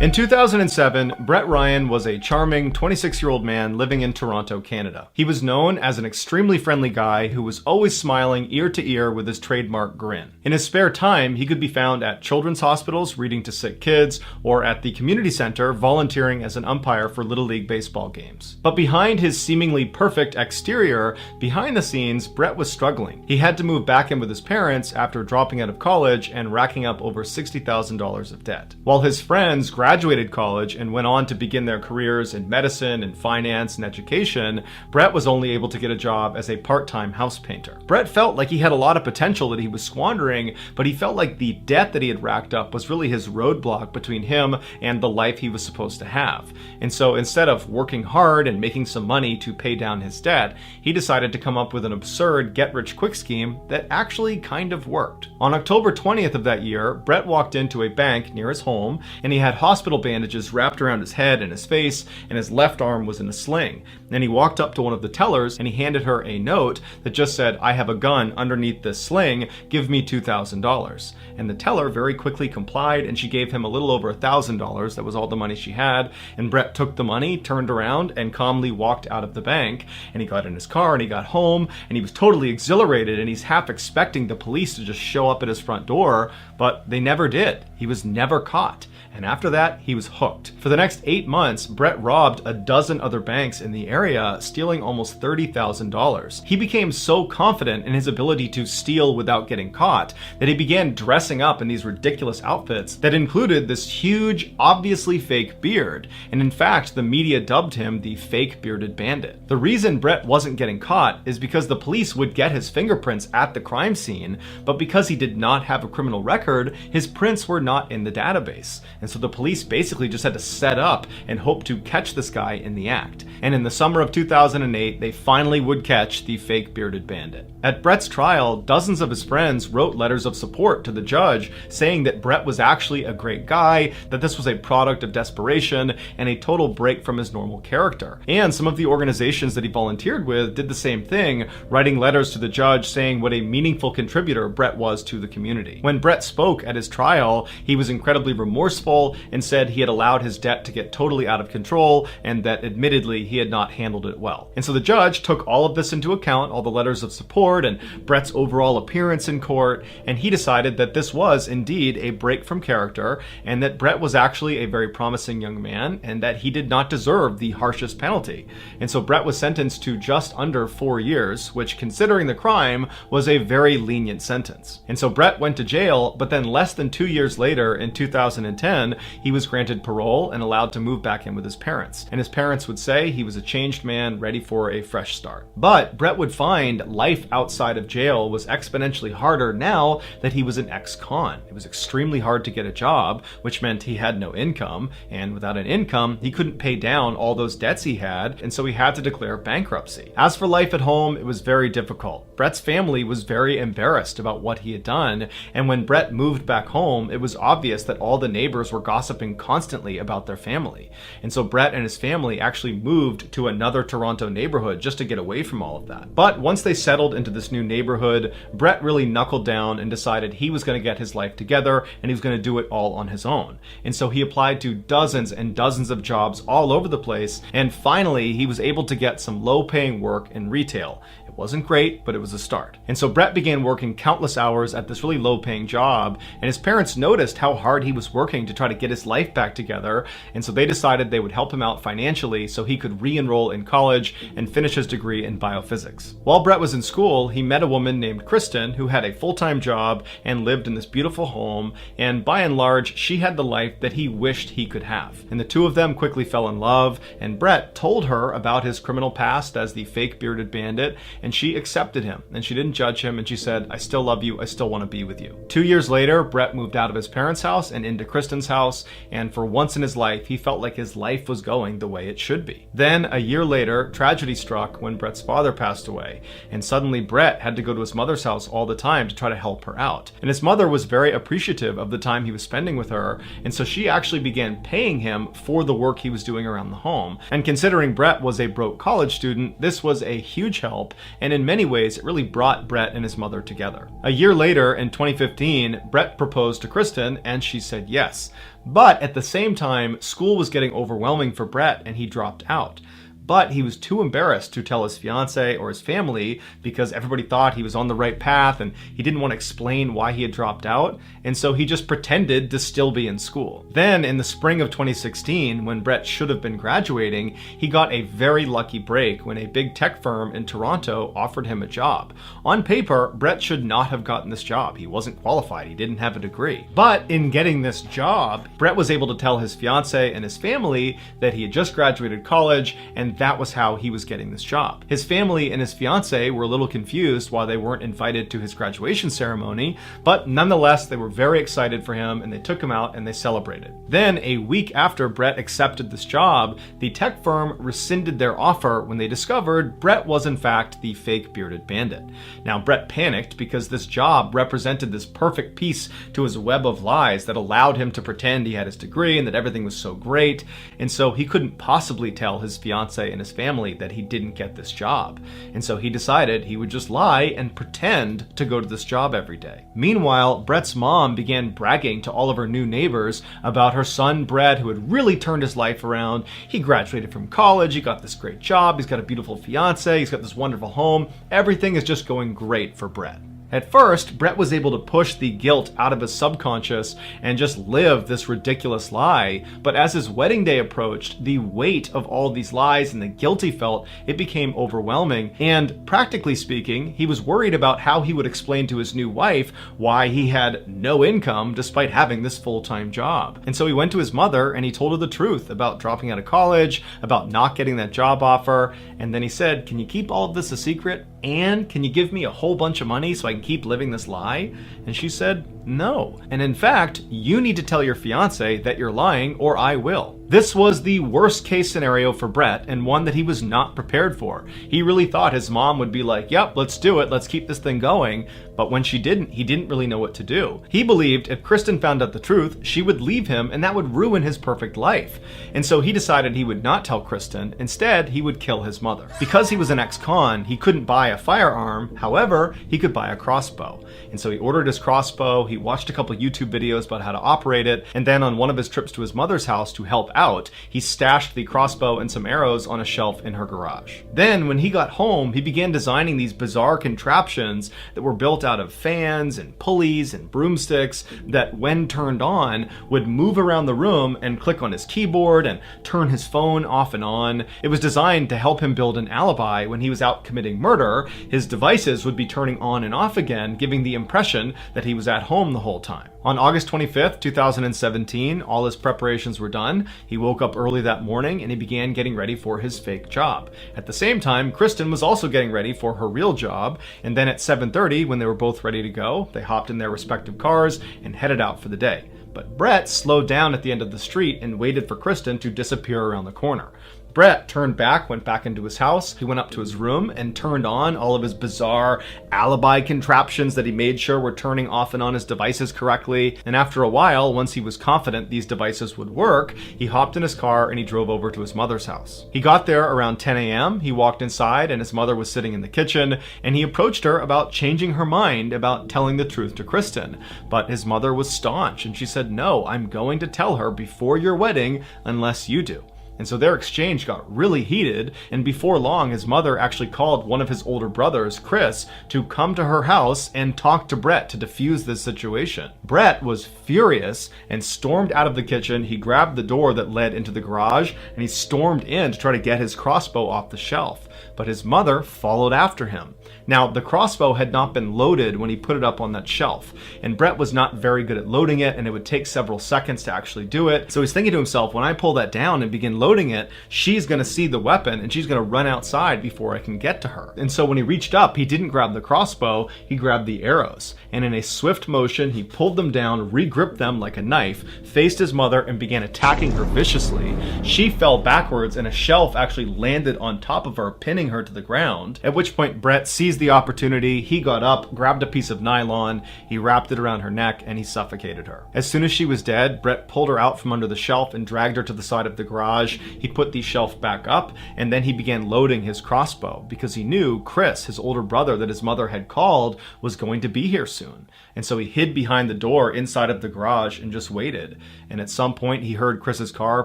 In 2007, Brett Ryan was a charming 26-year-old man living in Toronto, Canada. He was known as an extremely friendly guy who was always smiling ear to ear with his trademark grin. In his spare time, he could be found at children's hospitals reading to sick kids, or at the community center volunteering as an umpire for Little League baseball games. But behind his seemingly perfect exterior, behind the scenes, Brett was struggling. He had to move back in with his parents after dropping out of college and racking up over $60,000 of debt. While his friends graduated college and went on to begin their careers in medicine and finance and education, Brett was only able to get a job as a part-time house painter. Brett felt like he had a lot of potential that he was squandering, but he felt like the debt that he had racked up was really his roadblock between him and the life he was supposed to have. And so instead of working hard and making some money to pay down his debt, he decided to come up with an absurd get-rich-quick scheme that actually kind of worked. On October 20th of that year, Brett walked into a bank near his home, and he had hospital hospital bandages wrapped around his head and his face, and his left arm was in a sling. Then he walked up to one of the tellers and he handed her a note that just said, "I have a gun underneath this sling, give me $2,000. And the teller very quickly complied, and she gave him a little over $1,000. That was all the money she had. And Brett took the money, turned around, and calmly walked out of the bank. And he got in his car and he got home, and he was totally exhilarated, and he's half expecting the police to just show up at his front door, but they never did. He was never caught. And after that, he was hooked. For the next 8 months, Brett robbed a dozen other banks in the area, stealing almost $30,000. He became so confident in his ability to steal without getting caught that he began dressing up in these ridiculous outfits that included this huge, obviously fake beard. And in fact, the media dubbed him the fake bearded bandit. The reason Brett wasn't getting caught is because the police would get his fingerprints at the crime scene, but because he did not have a criminal record, his prints were not in the database. And so the police basically just had to set up and hope to catch this guy in the act. And in the summer of 2008, they finally would catch the fake bearded bandit. At Brett's trial, dozens of his friends wrote letters of support to the judge saying that Brett was actually a great guy, that this was a product of desperation and a total break from his normal character. And some of the organizations that he volunteered with did the same thing, writing letters to the judge saying what a meaningful contributor Brett was to the community. When Brett spoke at his trial, he was incredibly remorseful and said he had allowed his debt to get totally out of control and that admittedly he had not handled it well. And so the judge took all of this into account, all the letters of support and Brett's overall appearance in court, and he decided that this was indeed a break from character and that Brett was actually a very promising young man and that he did not deserve the harshest penalty. And so Brett was sentenced to just under 4 years, which considering the crime was a very lenient sentence. And so Brett went to jail, but then less than 2 years later in 2010, he was granted parole and allowed to move back in with his parents. And his parents would say he was a changed man ready for a fresh start. But Brett would find life outside of jail was exponentially harder now that he was an ex-con. It was extremely hard to get a job, which meant he had no income, and without an income, he couldn't pay down all those debts he had, and so he had to declare bankruptcy. As for life at home, it was very difficult. Brett's family was very embarrassed about what he had done, and when Brett moved back home, it was obvious that all the neighbors were gossiping constantly about their family. And so Brett and his family actually moved to another Toronto neighborhood just to get away from all of that. But once they settled into this new neighborhood, Brett really knuckled down and decided he was going to get his life together and he was going to do it all on his own. And so he applied to dozens and dozens of jobs all over the place, and finally he was able to get some low-paying work in retail. It wasn't great, but it was a start. And so Brett began working countless hours at this really low-paying job, and his parents noticed how hard he was working to try to get his life back together, and so they decided they would help him out financially so he could re-enroll in college and finish his degree in biophysics. While Brett was in school, he met a woman named Kristen who had a full-time job and lived in this beautiful home, and by and large, she had the life that he wished he could have. And the two of them quickly fell in love, and Brett told her about his criminal past as the fake bearded bandit, and she accepted him, and she didn't judge him, and she said, "I still love you, I still want to be with you." 2 years later, Brett moved out of his parents' house and into Kristen's house, and for once in his life, he felt like his life was going the way it should be. Then, a year later, tragedy struck when Brett's father passed away, and suddenly Brett had to go to his mother's house all the time to try to help her out. And his mother was very appreciative of the time he was spending with her, and so she actually began paying him for the work he was doing around the home. And considering Brett was a broke college student, this was a huge help, and in many ways, it really brought Brett and his mother together. A year later, in 2015, Brett proposed to Kristen, and she said yes. But at the same time, school was getting overwhelming for Brett, and he dropped out. But he was too embarrassed to tell his fiance or his family because everybody thought he was on the right path and he didn't want to explain why he had dropped out, and so he just pretended to still be in school. Then in the spring of 2016, when Brett should have been graduating, he got a very lucky break when a big tech firm in Toronto offered him a job. On paper, Brett should not have gotten this job. He wasn't qualified, he didn't have a degree. But in getting this job, Brett was able to tell his fiance and his family that he had just graduated college, and that was how he was getting this job. His family and his fiance were a little confused why they weren't invited to his graduation ceremony, but nonetheless, they were very excited for him and they took him out and they celebrated. Then, a week after Brett accepted this job, the tech firm rescinded their offer when they discovered Brett was in fact the fake bearded bandit. Now, Brett panicked because this job represented this perfect piece to his web of lies that allowed him to pretend he had his degree and that everything was so great, and so he couldn't possibly tell his fiance and his family that he didn't get this job. And so he decided he would just lie and pretend to go to this job every day. Meanwhile, Brett's mom began bragging to all of her new neighbors about her son Brett, who had really turned his life around. He graduated from college, he got this great job, he's got a beautiful fiance, he's got this wonderful home. Everything is just going great for Brett. At first, Brett was able to push the guilt out of his subconscious and just live this ridiculous lie, but as his wedding day approached, the weight of all these lies and the guilt he felt, it became overwhelming, and practically speaking, he was worried about how he would explain to his new wife why he had no income despite having this full-time job. And so he went to his mother and he told her the truth about dropping out of college, about not getting that job offer, and then he said, "Can you keep all of this a secret? And can you give me a whole bunch of money so I can keep living this lie?" And she said, "No. And in fact, you need to tell your fiance that you're lying or I will." This was the worst case scenario for Brett and one that he was not prepared for. He really thought his mom would be like, "Yep, let's do it. Let's keep this thing going." But when she didn't, he didn't really know what to do. He believed if Kristen found out the truth, she would leave him and that would ruin his perfect life. And so he decided he would not tell Kristen. Instead, he would kill his mother. Because he was an ex-con, he couldn't buy a firearm. However, he could buy a crossbow. And so he ordered his crossbow, he watched a couple YouTube videos about how to operate it, and then on one of his trips to his mother's house to help out, he stashed the crossbow and some arrows on a shelf in her garage. Then, when he got home, he began designing these bizarre contraptions that were built out of fans and pulleys and broomsticks that, when turned on, would move around the room and click on his keyboard and turn his phone off and on. It was designed to help him build an alibi when he was out committing murder. His devices would be turning on and off again, giving the impression that he was at home the whole time. On August 25th, 2017, all his preparations were done. He woke up early that morning and he began getting ready for his fake job. At the same time, Kristen was also getting ready for her real job, and then at 7:30, when they were both ready to go, they hopped in their respective cars and headed out for the day. But Brett slowed down at the end of the street and waited for Kristen to disappear around the corner. Brett turned back, went back into his house. He went up to his room and turned on all of his bizarre alibi contraptions that he made sure were turning off and on his devices correctly. And after a while, once he was confident these devices would work, he hopped in his car and he drove over to his mother's house. He got there around 10 a.m. He walked inside and his mother was sitting in the kitchen, and he approached her about changing her mind about telling the truth to Kristen. But his mother was staunch and she said, "No, I'm going to tell her before your wedding unless you do." And so their exchange got really heated, and before long, his mother actually called one of his older brothers, Chris, to come to her house and talk to Brett to defuse this situation. Brett was furious and stormed out of the kitchen. He grabbed the door that led into the garage, and he stormed in to try to get his crossbow off the shelf. But his mother followed after him. Now, the crossbow had not been loaded when he put it up on that shelf, and Brett was not very good at loading it, and it would take several seconds to actually do it. So he's thinking to himself, when I pull that down and begin loading it, she's going to see the weapon and she's going to run outside before I can get to her. And so when he reached up, he didn't grab the crossbow, he grabbed the arrows. And in a swift motion, he pulled them down, re-gripped them like a knife, faced his mother, and began attacking her viciously. She fell backwards and a shelf actually landed on top of her, pinning her to the ground. At which point Brett seized the opportunity. He got up, grabbed a piece of nylon, he wrapped it around her neck, and he suffocated her. As soon as she was dead, Brett pulled her out from under the shelf and dragged her to the side of the garage. He put the shelf back up, and then he began loading his crossbow because he knew Chris, his older brother that his mother had called, was going to be here soon. And so he hid behind the door inside of the garage and just waited. And at some point he heard Chris's car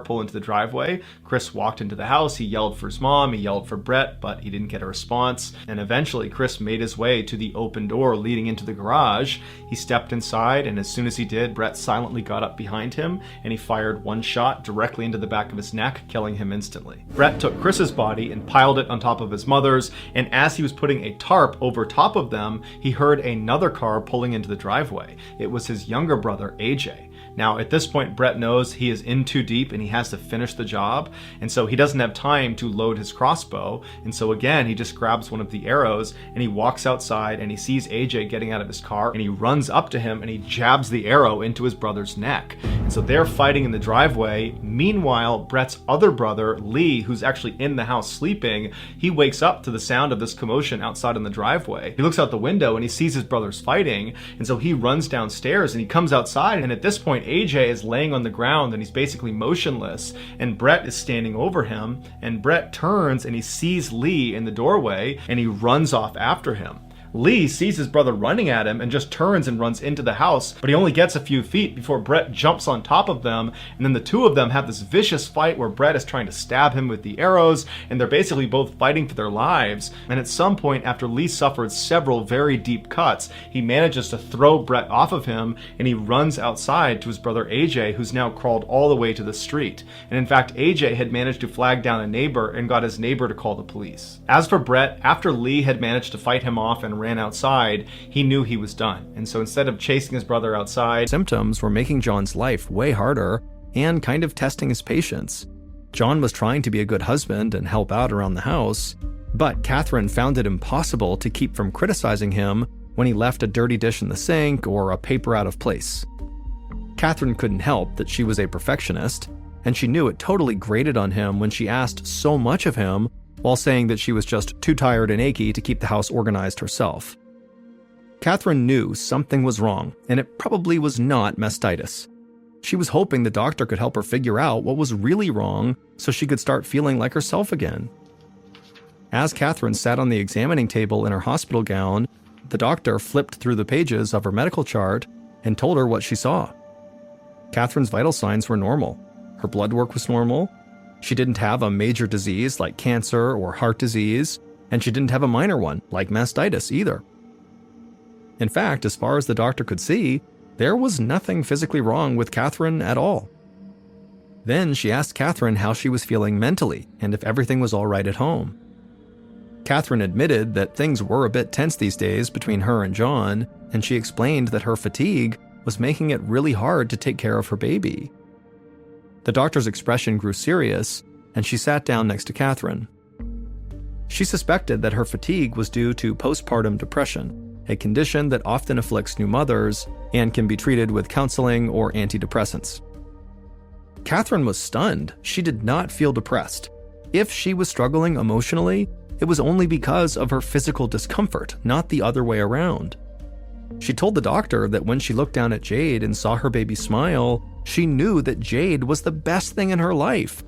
pull into the driveway. Chris walked into the house, he yelled for his mom, he yelled for Brett, but he didn't get a response. And eventually Chris made his way to the open door leading into the garage. He stepped inside, and as soon as he did, Brett silently got up behind him and he fired one shot directly into the back of his neck, killing him instantly. Brett took Chris's body and piled it on top of his mother's, and as he was putting a tarp over top of them, he heard another car pulling into the driveway. It was his younger brother, AJ. Now, at this point, Brett knows he is in too deep and he has to finish the job, and so he doesn't have time to load his crossbow, and so again, he just grabs one of the arrows and he walks outside and he sees AJ getting out of his car and he runs up to him and he jabs the arrow into his brother's neck. And so they're fighting in the driveway. Meanwhile, Brett's other brother, Lee, who's actually in the house sleeping, he wakes up to the sound of this commotion outside in the driveway. He looks out the window and he sees his brothers fighting, and so he runs downstairs and he comes outside, and at this point AJ is laying on the ground and he's basically motionless, and Brett is standing over him, and Brett turns and he sees Lee in the doorway and he runs off after him. Lee sees his brother running at him and just turns and runs into the house, but he only gets a few feet before Brett jumps on top of them, and then the two of them have this vicious fight where Brett is trying to stab him with the arrows, and they're basically both fighting for their lives. And at some point, after Lee suffered several very deep cuts, he manages to throw Brett off of him, and he runs outside to his brother AJ, who's now crawled all the way to the street. And in fact, AJ had managed to flag down a neighbor and got his neighbor to call the police. As for Brett, after Lee had managed to fight him off and ran outside, he knew he was done. And so instead of chasing his brother outside, symptoms were making John's life way harder and kind of testing his patience. John was trying to be a good husband and help out around the house, but Catherine found it impossible to keep from criticizing him when he left a dirty dish in the sink or a paper out of place. Catherine couldn't help that she was a perfectionist, and she knew it totally grated on him when she asked so much of him while saying that she was just too tired and achy to keep the house organized herself. Catherine knew something was wrong, and it probably was not mastitis. She was hoping the doctor could help her figure out what was really wrong so she could start feeling like herself again. As Catherine sat on the examining table in her hospital gown, the doctor flipped through the pages of her medical chart and told her what she saw. Catherine's vital signs were normal. Her blood work was normal. She didn't have a major disease like cancer or heart disease, and she didn't have a minor one like mastitis either. In fact, as far as the doctor could see, there was nothing physically wrong with Catherine at all. Then she asked Catherine how she was feeling mentally and if everything was all right at home. Catherine admitted that things were a bit tense these days between her and John, and she explained that her fatigue was making it really hard to take care of her baby. The doctor's expression grew serious, and she sat down next to Catherine. She suspected that her fatigue was due to postpartum depression, a condition that often afflicts new mothers and can be treated with counseling or antidepressants. Catherine was stunned. She did not feel depressed. If she was struggling emotionally, it was only because of her physical discomfort, not the other way around. She told the doctor that when she looked down at Jade and saw her baby smile, she knew that Jade was the best thing in her life.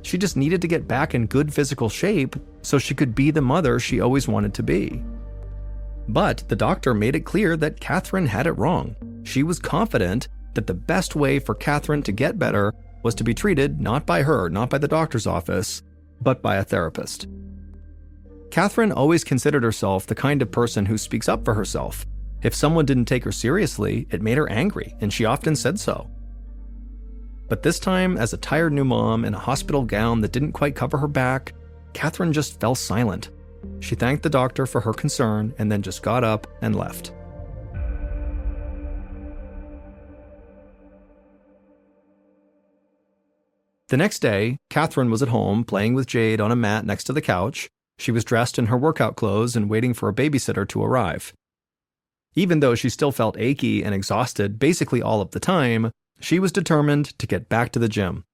She just needed to get back in good physical shape so she could be the mother she always wanted to be. But the doctor made it clear that Catherine had it wrong. She was confident that the best way for Catherine to get better was to be treated not by her, not by the doctor's office, but by a therapist. Catherine always considered herself the kind of person who speaks up for herself. If someone didn't take her seriously, it made her angry, and she often said so. But this time, as a tired new mom in a hospital gown that didn't quite cover her back, Catherine just fell silent. She thanked the doctor for her concern and then just got up and left. The next day, Catherine was at home playing with Jade on a mat next to the couch. She was dressed in her workout clothes and waiting for a babysitter to arrive. Even though she still felt achy and exhausted basically all of the time, she was determined to get back to the gym.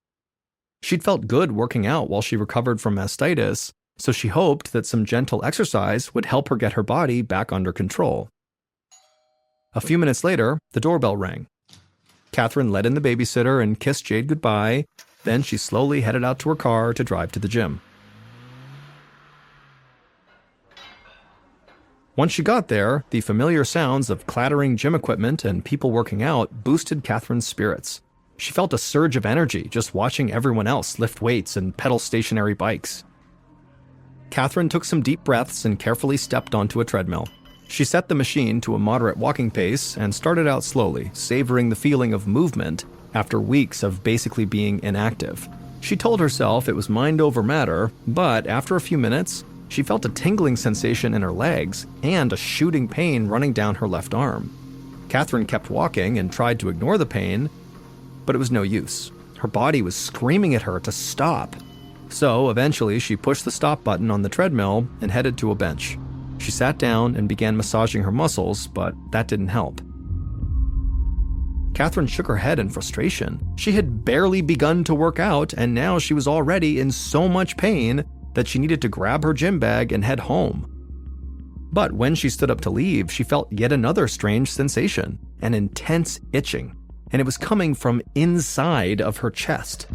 She'd felt good working out while she recovered from mastitis, so she hoped that some gentle exercise would help her get her body back under control. A few minutes later, the doorbell rang. Catherine let in the babysitter and kissed Jade goodbye. Then she slowly headed out to her car to drive to the gym. Once she got there, the familiar sounds of clattering gym equipment and people working out boosted Catherine's spirits. She felt a surge of energy just watching everyone else lift weights and pedal stationary bikes. Catherine took some deep breaths and carefully stepped onto a treadmill. She set the machine to a moderate walking pace and started out slowly, savoring the feeling of movement after weeks of basically being inactive. She told herself it was mind over matter, but after a few minutes, she felt a tingling sensation in her legs and a shooting pain running down her left arm. Catherine kept walking and tried to ignore the pain, but it was no use. Her body was screaming at her to stop. So eventually she pushed the stop button on the treadmill and headed to a bench. She sat down and began massaging her muscles, but that didn't help. Catherine shook her head in frustration. She had barely begun to work out, and now she was already in so much pain that she needed to grab her gym bag and head home. But when she stood up to leave, she felt yet another strange sensation, an intense itching, and it was coming from inside of her chest.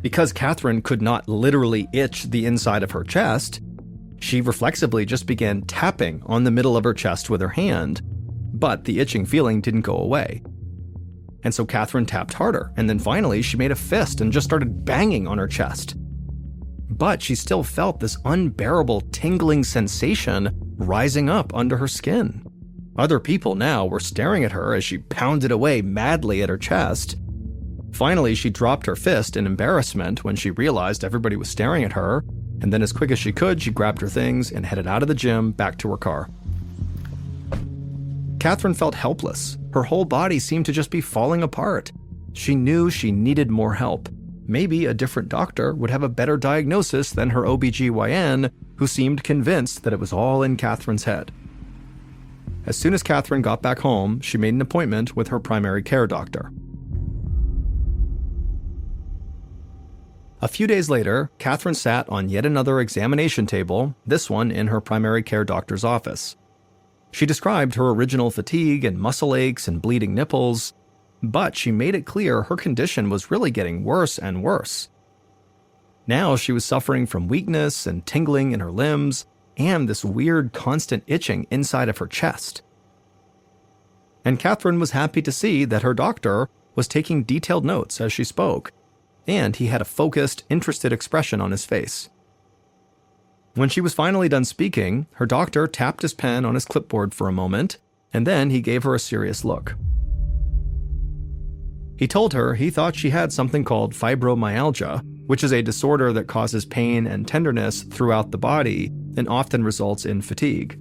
Because Catherine could not literally itch the inside of her chest, she reflexively just began tapping on the middle of her chest with her hand, but the itching feeling didn't go away. And so Catherine tapped harder, and then finally she made a fist and just started banging on her chest. But she still felt this unbearable tingling sensation rising up under her skin. Other people now were staring at her as she pounded away madly at her chest. Finally, she dropped her fist in embarrassment when she realized everybody was staring at her, and then as quick as she could, she grabbed her things and headed out of the gym back to her car. Catherine felt helpless. Her whole body seemed to just be falling apart. She knew she needed more help. Maybe a different doctor would have a better diagnosis than her OBGYN, who seemed convinced that it was all in Catherine's head. As soon as Catherine got back home, she made an appointment with her primary care doctor. A few days later, Catherine sat on yet another examination table, this one in her primary care doctor's office. She described her original fatigue and muscle aches and bleeding nipples, but she made it clear her condition was really getting worse and worse. Now she was suffering from weakness and tingling in her limbs, and this weird constant itching inside of her chest. And Catherine was happy to see that her doctor was taking detailed notes as she spoke, and he had a focused, interested expression on his face. When she was finally done speaking, her doctor tapped his pen on his clipboard for a moment, and then he gave her a serious look. He told her he thought she had something called fibromyalgia, which is a disorder that causes pain and tenderness throughout the body and often results in fatigue.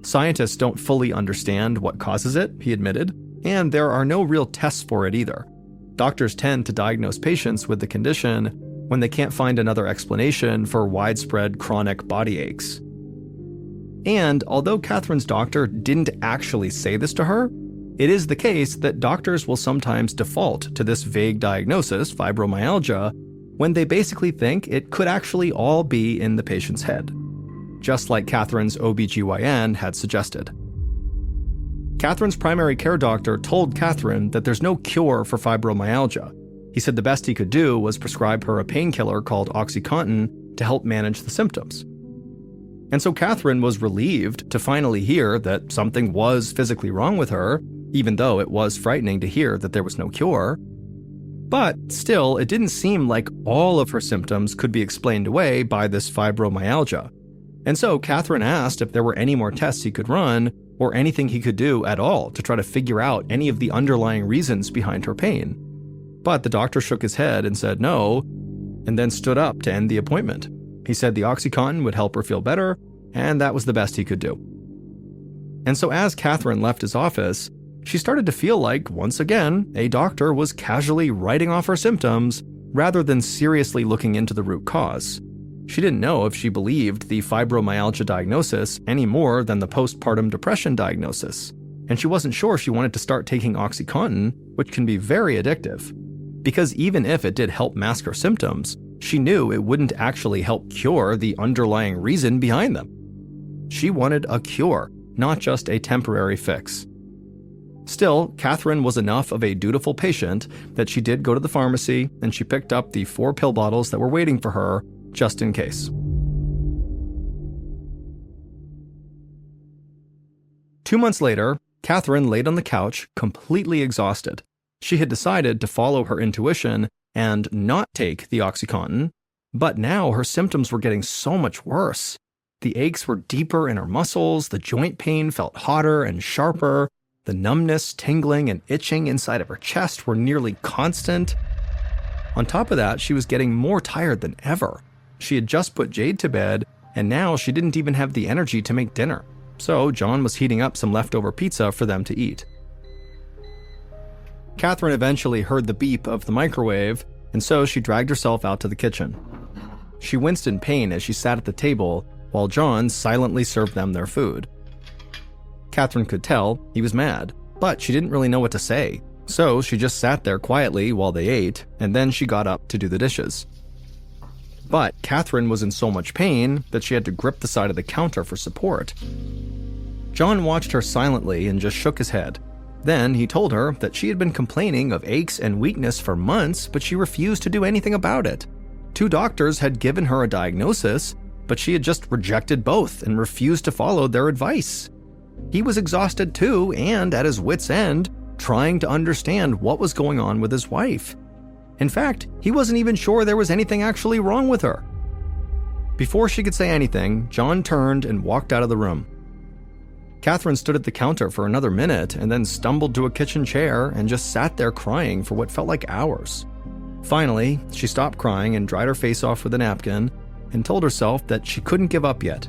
Scientists don't fully understand what causes it, he admitted, and there are no real tests for it either. Doctors tend to diagnose patients with the condition when they can't find another explanation for widespread chronic body aches. And although Catherine's doctor didn't actually say this to her, it is the case that doctors will sometimes default to this vague diagnosis, fibromyalgia, when they basically think it could actually all be in the patient's head, just like Catherine's OBGYN had suggested. Catherine's primary care doctor told Catherine that there's no cure for fibromyalgia. He said the best he could do was prescribe her a painkiller called OxyContin to help manage the symptoms. And so Catherine was relieved to finally hear that something was physically wrong with her, even though it was frightening to hear that there was no cure. But still, it didn't seem like all of her symptoms could be explained away by this fibromyalgia. And so Catherine asked if there were any more tests he could run, or anything he could do at all to try to figure out any of the underlying reasons behind her pain. But the doctor shook his head and said no, and then stood up to end the appointment. He said the OxyContin would help her feel better, and that was the best he could do. And so as Catherine left his office, she started to feel like, once again, a doctor was casually writing off her symptoms rather than seriously looking into the root cause. She didn't know if she believed the fibromyalgia diagnosis any more than the postpartum depression diagnosis, and she wasn't sure she wanted to start taking OxyContin, which can be very addictive. Because even if it did help mask her symptoms, she knew it wouldn't actually help cure the underlying reason behind them. She wanted a cure, not just a temporary fix. Still, Catherine was enough of a dutiful patient that she did go to the pharmacy and she picked up the 4 pill bottles that were waiting for her, just in case. 2 months later, Catherine laid on the couch, completely exhausted. She had decided to follow her intuition and not take the OxyContin, but now her symptoms were getting so much worse. The aches were deeper in her muscles, the joint pain felt hotter and sharper, the numbness, tingling, and itching inside of her chest were nearly constant. On top of that, she was getting more tired than ever. She had just put Jade to bed, and now she didn't even have the energy to make dinner. So John was heating up some leftover pizza for them to eat. Catherine eventually heard the beep of the microwave, and so she dragged herself out to the kitchen. She winced in pain as she sat at the table while John silently served them their food. Catherine could tell he was mad, but she didn't really know what to say, so she just sat there quietly while they ate, and then she got up to do the dishes. But Catherine was in so much pain that she had to grip the side of the counter for support. John watched her silently and just shook his head. Then he told her that she had been complaining of aches and weakness for months, but she refused to do anything about it. 2 doctors had given her a diagnosis, but she had just rejected both and refused to follow their advice. He was exhausted too, and at his wits' end, trying to understand what was going on with his wife. In fact, he wasn't even sure there was anything actually wrong with her. Before she could say anything, John turned and walked out of the room. Catherine stood at the counter for another minute and then stumbled to a kitchen chair and just sat there crying for what felt like hours. Finally, she stopped crying and dried her face off with a napkin and told herself that she couldn't give up yet.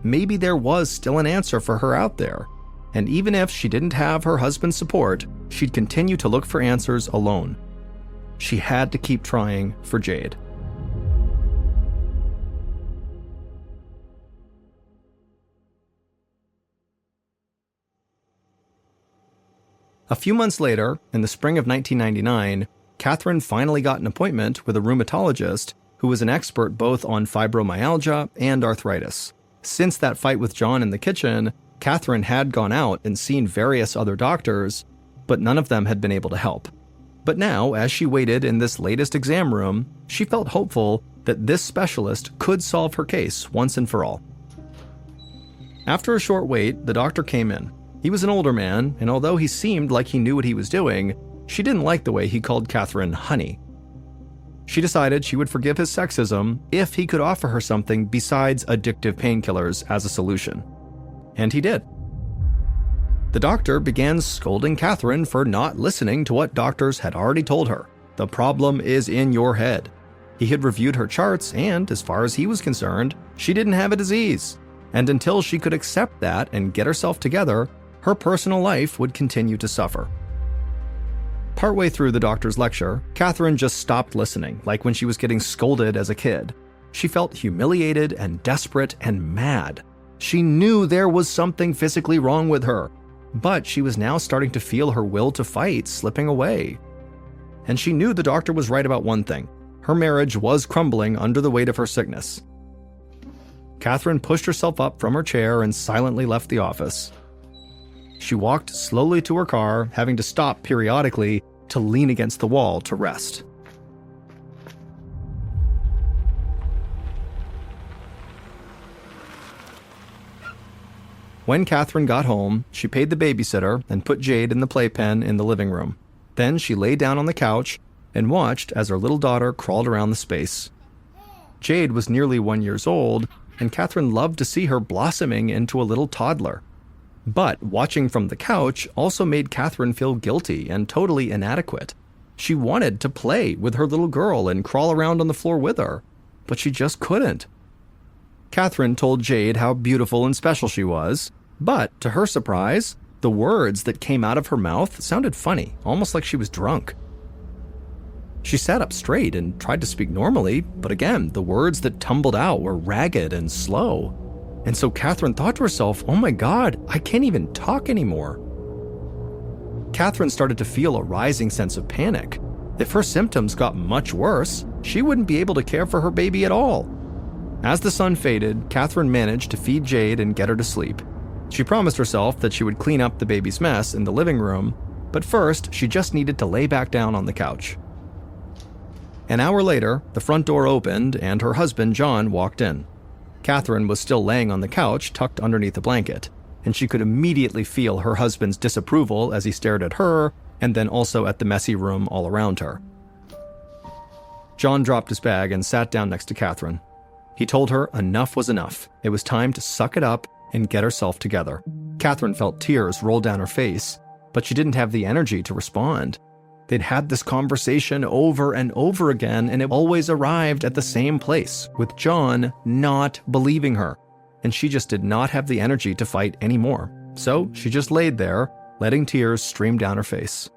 Maybe there was still an answer for her out there, and even if she didn't have her husband's support, she'd continue to look for answers alone. She had to keep trying for Jade. A few months later, in the spring of 1999, Catherine finally got an appointment with a rheumatologist who was an expert both on fibromyalgia and arthritis. Since that fight with John in the kitchen, Catherine had gone out and seen various other doctors, but none of them had been able to help. But now, as she waited in this latest exam room, she felt hopeful that this specialist could solve her case once and for all. After a short wait, the doctor came in. He was an older man, and although he seemed like he knew what he was doing, she didn't like the way he called Catherine honey. She decided she would forgive his sexism if he could offer her something besides addictive painkillers as a solution. And he did. The doctor began scolding Catherine for not listening to what doctors had already told her. The problem is in your head. He had reviewed her charts, and as far as he was concerned, she didn't have a disease. And until she could accept that and get herself together, her personal life would continue to suffer. Partway through the doctor's lecture, Catherine just stopped listening, like when she was getting scolded as a kid. She felt humiliated and desperate and mad. She knew there was something physically wrong with her, but she was now starting to feel her will to fight slipping away. And she knew the doctor was right about one thing. Her marriage was crumbling under the weight of her sickness. Catherine pushed herself up from her chair and silently left the office. She walked slowly to her car, having to stop periodically to lean against the wall to rest. When Catherine got home, she paid the babysitter and put Jade in the playpen in the living room. Then she lay down on the couch and watched as her little daughter crawled around the space. Jade was nearly 1 year old, and Catherine loved to see her blossoming into a little toddler. But watching from the couch also made Catherine feel guilty and totally inadequate. She wanted to play with her little girl and crawl around on the floor with her, but she just couldn't. Catherine told Jade how beautiful and special she was, but to her surprise, the words that came out of her mouth sounded funny, almost like she was drunk. She sat up straight and tried to speak normally, but again, the words that tumbled out were ragged and slow. And so Catherine thought to herself, oh my God, I can't even talk anymore. Catherine started to feel a rising sense of panic. If her symptoms got much worse, she wouldn't be able to care for her baby at all. As the sun faded, Catherine managed to feed Jade and get her to sleep. She promised herself that she would clean up the baby's mess in the living room, but first she just needed to lay back down on the couch. An hour later, the front door opened and her husband, John, walked in. Catherine was still laying on the couch, tucked underneath a blanket, and she could immediately feel her husband's disapproval as he stared at her and then also at the messy room all around her. John dropped his bag and sat down next to Catherine. He told her enough was enough. It was time to suck it up and get herself together. Catherine felt tears roll down her face, but she didn't have the energy to respond. They'd had this conversation over and over again, and it always arrived at the same place, with John not believing her. And she just did not have the energy to fight anymore. So she just laid there, letting tears stream down her face.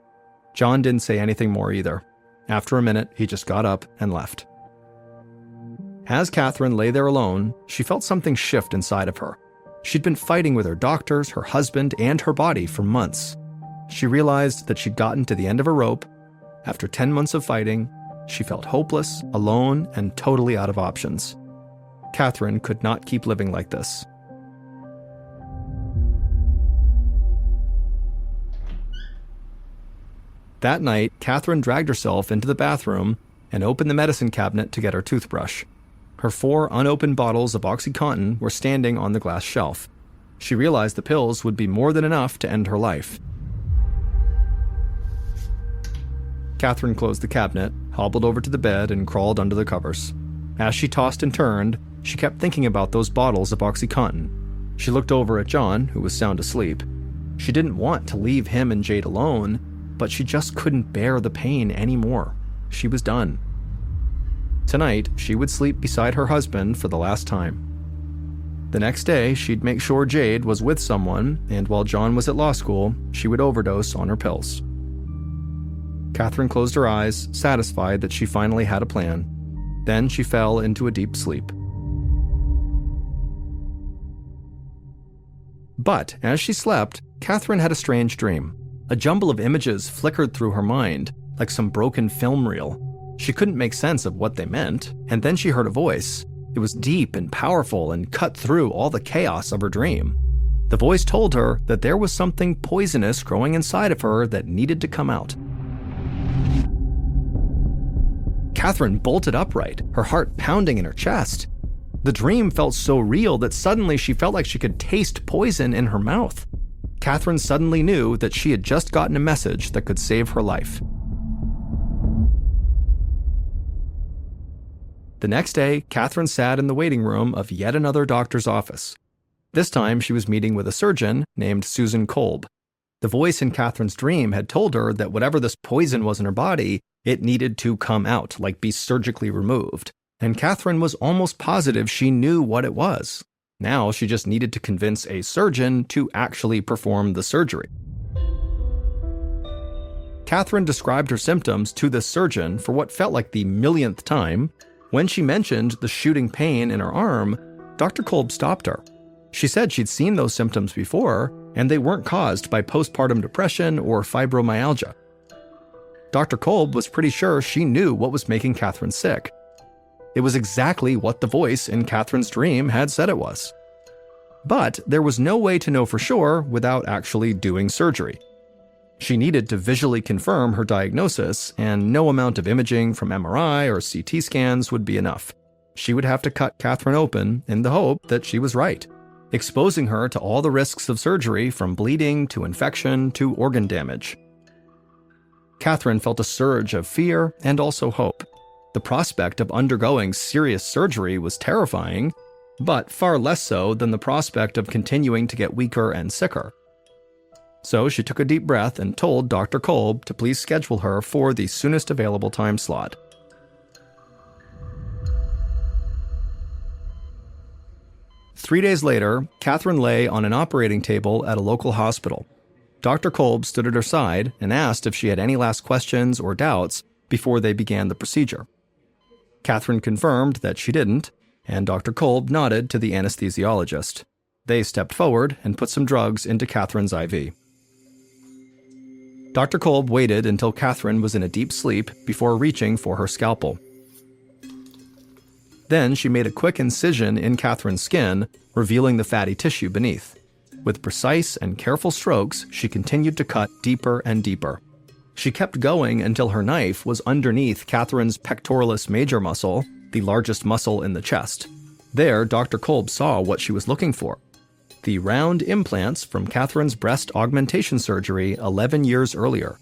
John didn't say anything more either. After a minute, he just got up and left. As Catherine lay there alone, she felt something shift inside of her. She'd been fighting with her doctors, her husband, and her body for months. She realized that she'd gotten to the end of her rope. After 10 months of fighting, she felt hopeless, alone, and totally out of options. Catherine could not keep living like this. That night, Catherine dragged herself into the bathroom and opened the medicine cabinet to get her toothbrush. Her 4 unopened bottles of OxyContin were standing on the glass shelf. She realized the pills would be more than enough to end her life. Catherine closed the cabinet, hobbled over to the bed, and crawled under the covers. As she tossed and turned, she kept thinking about those bottles of OxyContin. She looked over at John, who was sound asleep. She didn't want to leave him and Jade alone, but she just couldn't bear the pain anymore. She was done. Tonight, she would sleep beside her husband for the last time. The next day, she'd make sure Jade was with someone, and while John was at law school, she would overdose on her pills. Catherine closed her eyes, satisfied that she finally had a plan. Then she fell into a deep sleep. But as she slept, Catherine had a strange dream. A jumble of images flickered through her mind, like some broken film reel. She couldn't make sense of what they meant, and then she heard a voice. It was deep and powerful and cut through all the chaos of her dream. The voice told her that there was something poisonous growing inside of her that needed to come out. Catherine bolted upright, her heart pounding in her chest. The dream felt so real that suddenly she felt like she could taste poison in her mouth. Catherine suddenly knew that she had just gotten a message that could save her life. The next day, Catherine sat in the waiting room of yet another doctor's office. This time, she was meeting with a surgeon named Susan Kolb. The voice in Catherine's dream had told her that whatever this poison was in her body, it needed to come out, like be surgically removed. And Catherine was almost positive she knew what it was. Now she just needed to convince a surgeon to actually perform the surgery. Catherine described her symptoms to the surgeon for what felt like the millionth time. When she mentioned the shooting pain in her arm, Dr. Kolb stopped her. She said she'd seen those symptoms before, and they weren't caused by postpartum depression or fibromyalgia. Dr. Kolb was pretty sure she knew what was making Catherine sick. It was exactly what the voice in Catherine's dream had said it was. But there was no way to know for sure without actually doing surgery. She needed to visually confirm her diagnosis, and no amount of imaging from MRI or CT scans would be enough. She would have to cut Catherine open in the hope that she was right, exposing her to all the risks of surgery from bleeding to infection to organ damage. Catherine felt a surge of fear and also hope. The prospect of undergoing serious surgery was terrifying, but far less so than the prospect of continuing to get weaker and sicker. So she took a deep breath and told Dr. Kolb to please schedule her for the soonest available time slot. Three days later, Catherine lay on an operating table at a local hospital. Dr. Kolb stood at her side and asked if she had any last questions or doubts before they began the procedure. Catherine confirmed that she didn't, and Dr. Kolb nodded to the anesthesiologist. They stepped forward and put some drugs into Catherine's IV. Dr. Kolb waited until Catherine was in a deep sleep before reaching for her scalpel. Then she made a quick incision in Catherine's skin, revealing the fatty tissue beneath. With precise and careful strokes, she continued to cut deeper and deeper. She kept going until her knife was underneath Catherine's pectoralis major muscle, the largest muscle in the chest. There, Dr. Kolb saw what she was looking for: the round implants from Catherine's breast augmentation surgery 11 years earlier.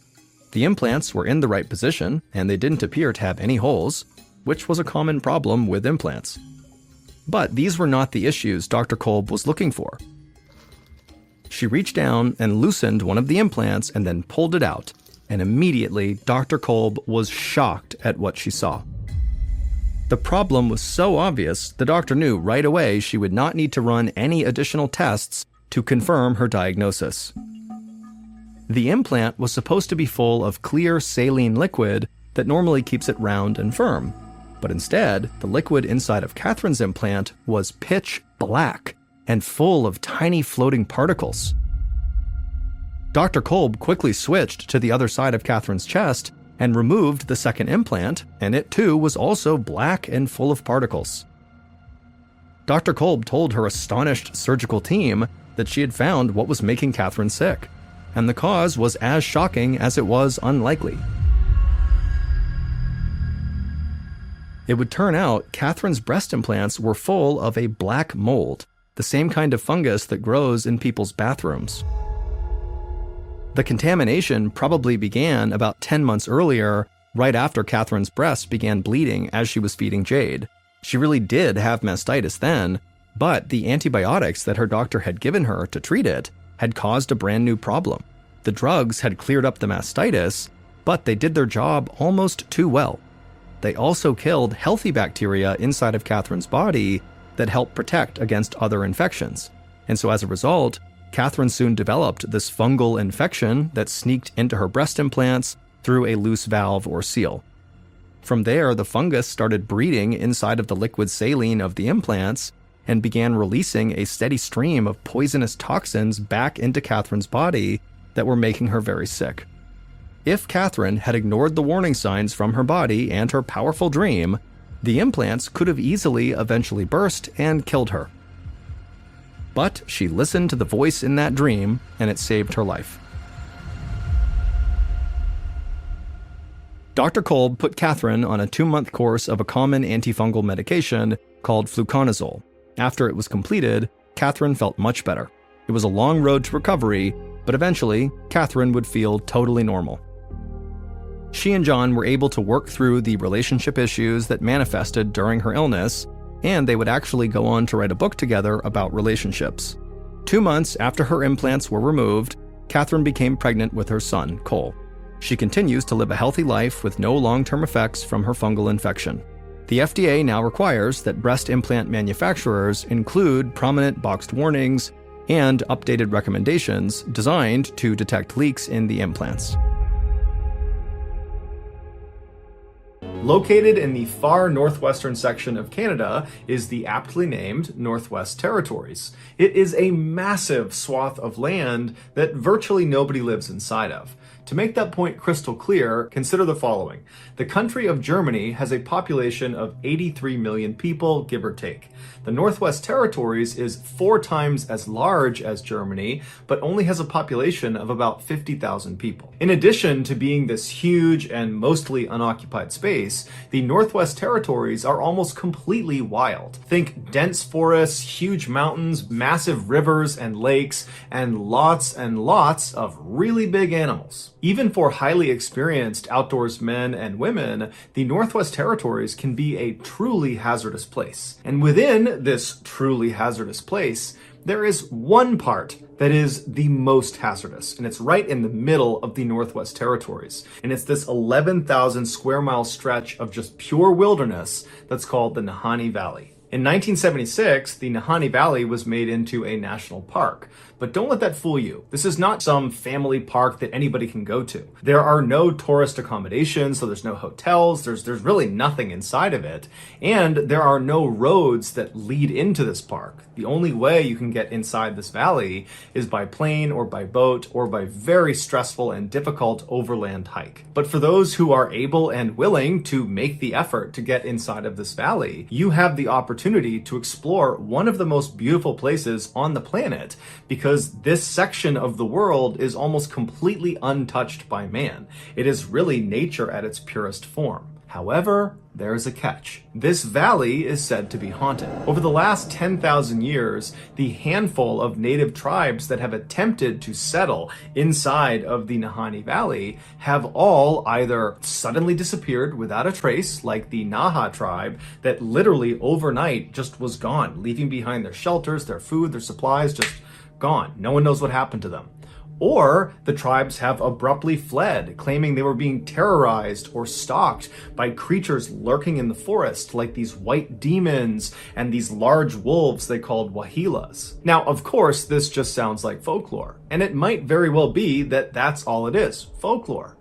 The implants were in the right position, and they didn't appear to have any holes, which was a common problem with implants. But these were not the issues Dr. Kolb was looking for. She reached down and loosened one of the implants and then pulled it out, and immediately Dr. Kolb was shocked at what she saw. The problem was so obvious, the doctor knew right away she would not need to run any additional tests to confirm her diagnosis. The implant was supposed to be full of clear saline liquid that normally keeps it round and firm. But instead, the liquid inside of Catherine's implant was pitch black and full of tiny floating particles. Dr. Kolb quickly switched to the other side of Catherine's chest and removed the second implant, and it too was also black and full of particles. Dr. Kolb told her astonished surgical team that she had found what was making Catherine sick, and the cause was as shocking as it was unlikely. It would turn out Catherine's breast implants were full of a black mold, the same kind of fungus that grows in people's bathrooms. The contamination probably began about 10 months earlier, right after Catherine's breasts began bleeding as she was feeding Jade. She really did have mastitis then, but the antibiotics that her doctor had given her to treat it had caused a brand new problem. The drugs had cleared up the mastitis, but they did their job almost too well. They also killed healthy bacteria inside of Catherine's body that helped protect against other infections. And so as a result, Catherine soon developed this fungal infection that sneaked into her breast implants through a loose valve or seal. From there, the fungus started breeding inside of the liquid saline of the implants and began releasing a steady stream of poisonous toxins back into Catherine's body that were making her very sick. If Catherine had ignored the warning signs from her body and her powerful dream, the implants could have easily eventually burst and killed her. But she listened to the voice in that dream, and it saved her life. Dr. Kolb put Catherine on a 2-month course of a common antifungal medication called fluconazole. After it was completed, Catherine felt much better. It was a long road to recovery, but eventually, Catherine would feel totally normal. She and John were able to work through the relationship issues that manifested during her illness, and they would actually go on to write a book together about relationships. 2 months after her implants were removed, Catherine became pregnant with her son, Cole. She continues to live a healthy life with no long-term effects from her fungal infection. The FDA now requires that breast implant manufacturers include prominent boxed warnings and updated recommendations designed to detect leaks in the implants. Located in the far northwestern section of Canada is the aptly named Northwest Territories. It is a massive swath of land that virtually nobody lives inside of. To make that point crystal clear, consider the following. The country of Germany has a population of 83 million people, give or take. The Northwest Territories is 4 times as large as Germany, but only has a population of about 50,000 people. In addition to being this huge and mostly unoccupied space, the Northwest Territories are almost completely wild. Think dense forests, huge mountains, massive rivers and lakes, and lots of really big animals. Even for highly experienced outdoors men and women, the Northwest Territories can be a truly hazardous place. And within this truly hazardous place, there is one part that is the most hazardous, and it's right in the middle of the Northwest Territories. And it's this 11,000 square mile stretch of just pure wilderness that's called the Nahanni Valley. In 1976, the Nahanni Valley was made into a national park. But don't let that fool you. This is not some family park that anybody can go to. There are no tourist accommodations, so there's no hotels, there's really nothing inside of it. And there are no roads that lead into this park. The only way you can get inside this valley is by plane or by boat or by very stressful and difficult overland hike. But for those who are able and willing to make the effort to get inside of this valley, you have the opportunity to explore one of the most beautiful places on the planet, because this section of the world is almost completely untouched by man. It is really nature at its purest form. However, there's a catch. This valley is said to be haunted. Over the last 10,000 years, the handful of native tribes that have attempted to settle inside of the Nahanni Valley have all either suddenly disappeared without a trace, like the Naha tribe, that literally overnight just was gone, leaving behind their shelters, their food, their supplies, just gone. No one knows what happened to them. Or the tribes have abruptly fled, claiming they were being terrorized or stalked by creatures lurking in the forest, like these white demons and these large wolves they called wahilas. Now, of course, this just sounds like folklore, and it might very well be that that's all it is, folklore.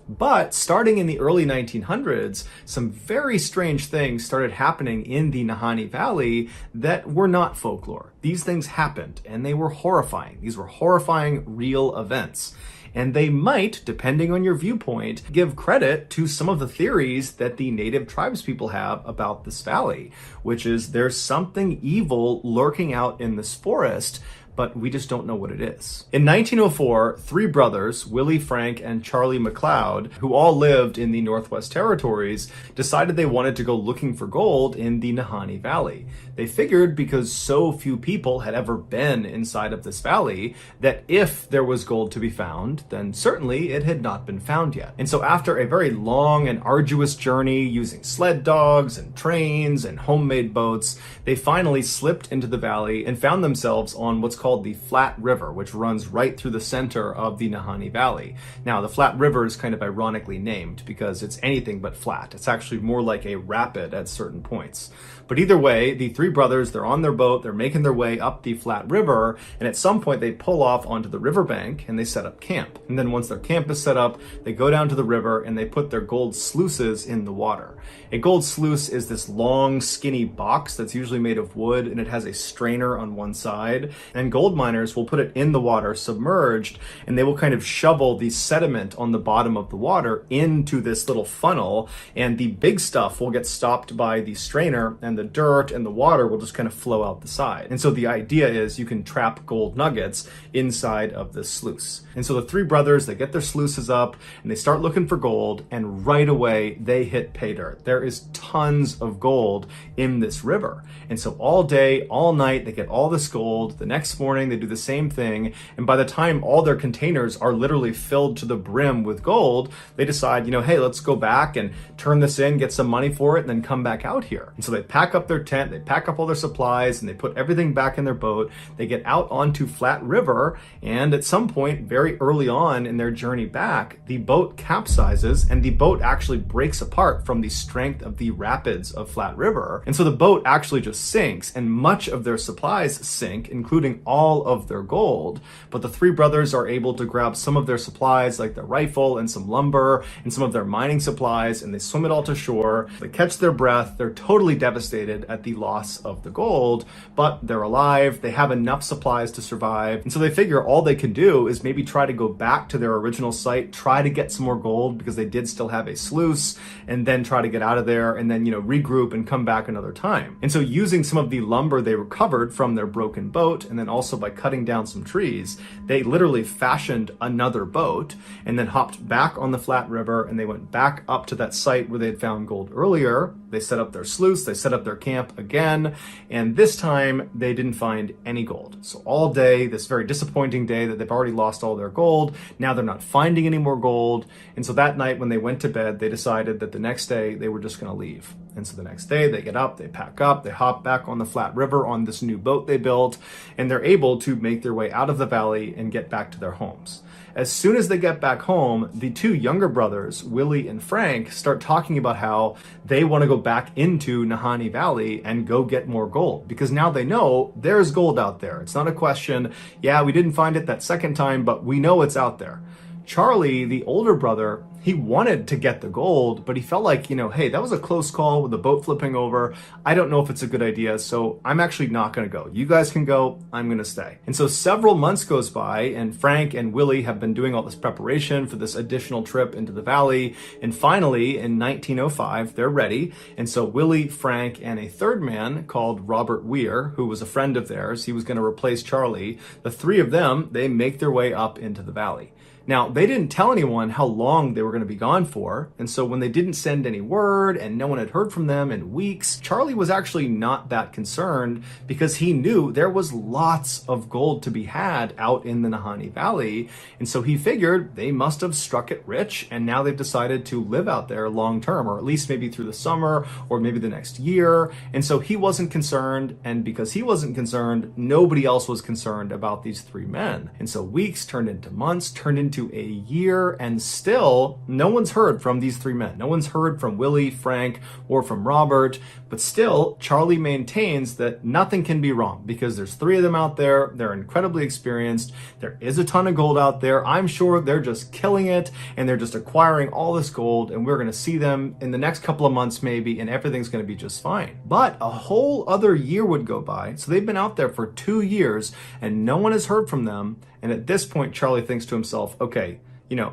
But starting in the early 1900s, some very strange things started happening in the Nahanni Valley that were not folklore. These things happened, and they were horrifying. These were horrifying, real events. And they might, depending on your viewpoint, give credit to some of the theories that the native tribespeople have about this valley, which is there's something evil lurking out in this forest, but we just don't know what it is. In 1904, three brothers, Willie, Frank, and Charlie McLeod, who all lived in the Northwest Territories, decided they wanted to go looking for gold in the Nahanni Valley. They figured because so few people had ever been inside of this valley that if there was gold to be found, then certainly it had not been found yet. And so after a very long and arduous journey using sled dogs and trains and homemade boats, they finally slipped into the valley and found themselves on what's called the Flat River, which runs right through the center of the Nahanni Valley. Now, the Flat River is kind of ironically named because it's anything but flat. It's actually more like a rapid at certain points. But either way, the three brothers, they're on their boat, they're making their way up the Flat River, and at some point they pull off onto the riverbank and they set up camp. And then once their camp is set up, they go down to the river and they put their gold sluices in the water. A gold sluice is this long, skinny box that's usually made of wood, and it has a strainer on one side. And gold miners will put it in the water, submerged, and they will kind of shovel the sediment on the bottom of the water into this little funnel, and the big stuff will get stopped by the strainer, and the dirt and the water will just kind of flow out the side. And so the idea is you can trap gold nuggets inside of this sluice. And so the three brothers, they get their sluices up and they start looking for gold, and right away they hit pay dirt. There is tons of gold in this river. And so all day, all night, they get all this gold. The next morning they do the same thing, and by the time all their containers are literally filled to the brim with gold, they decide, hey, let's go back and turn this in, get some money for it, and then come back out here. And so they pack up their tent, they pack up all their supplies, and they put everything back in their boat. They get out onto Flat River, and at some point very early on in their journey back, the boat capsizes, and the boat actually breaks apart from the strength of the rapids of Flat River. And so the boat actually just sinks, and much of their supplies sink, including all of their gold. But the three brothers are able to grab some of their supplies, like their rifle and some lumber and some of their mining supplies, and they swim it all to shore. They catch their breath. They're totally devastated at the loss of the gold, but they're alive. They have enough supplies to survive. And so they figure all they can do is maybe try to go back to their original site, try to get some more gold because they did still have a sluice, and then try to get out of there and then, regroup and come back another time. And so using some of the lumber they recovered from their broken boat, and then also by cutting down some trees, they literally fashioned another boat and then hopped back on the Flat River, and they went back up to that site where they had found gold earlier. They set up their sluice, they set up their camp again, and this time they didn't find any gold. So all day, this very disappointing day that they've already lost all their gold, now they're not finding any more gold. And so that night when they went to bed, they decided that the next day they were just going to leave. And so the next day they get up, they pack up, they hop back on the Flat River on this new boat they built, and they're able to make their way out of the valley and get back to their homes. As soon as they get back home, the two younger brothers, Willie and Frank, start talking about how they want to go back into Nahanni Valley and go get more gold, because now they know there's gold out there. It's not a question, yeah, we didn't find it that second time, but we know it's out there. Charlie, the older brother, he wanted to get the gold, but he felt like, hey, that was a close call with the boat flipping over. I don't know if it's a good idea, so I'm actually not going to go. You guys can go, I'm going to stay. And so several months goes by, and Frank and Willie have been doing all this preparation for this additional trip into the valley. And finally, in 1905, they're ready. And so Willie, Frank, and a third man called Robert Weir, who was a friend of theirs, he was going to replace Charlie. The three of them, they make their way up into the valley. Now, they didn't tell anyone how long they were going to be gone for. And so when they didn't send any word and no one had heard from them in weeks, Charlie was actually not that concerned because he knew there was lots of gold to be had out in the Nahanni Valley. And so he figured they must have struck it rich, and now they've decided to live out there long term, or at least maybe through the summer or maybe the next year. And so he wasn't concerned, and because he wasn't concerned, nobody else was concerned about these three men. And so weeks turned into months, turned into a year, and still no one's heard from these three men. No one's heard from Willie, Frank, or from Robert, but still Charlie maintains that nothing can be wrong because there's three of them out there. They're incredibly experienced. There is a ton of gold out there. I'm sure they're just killing it and they're just acquiring all this gold, and we're going to see them in the next couple of months maybe, and everything's going to be just fine. But a whole other year would go by. So they've been out there for 2 years and no one has heard from them. And at this point, Charlie thinks to himself, okay,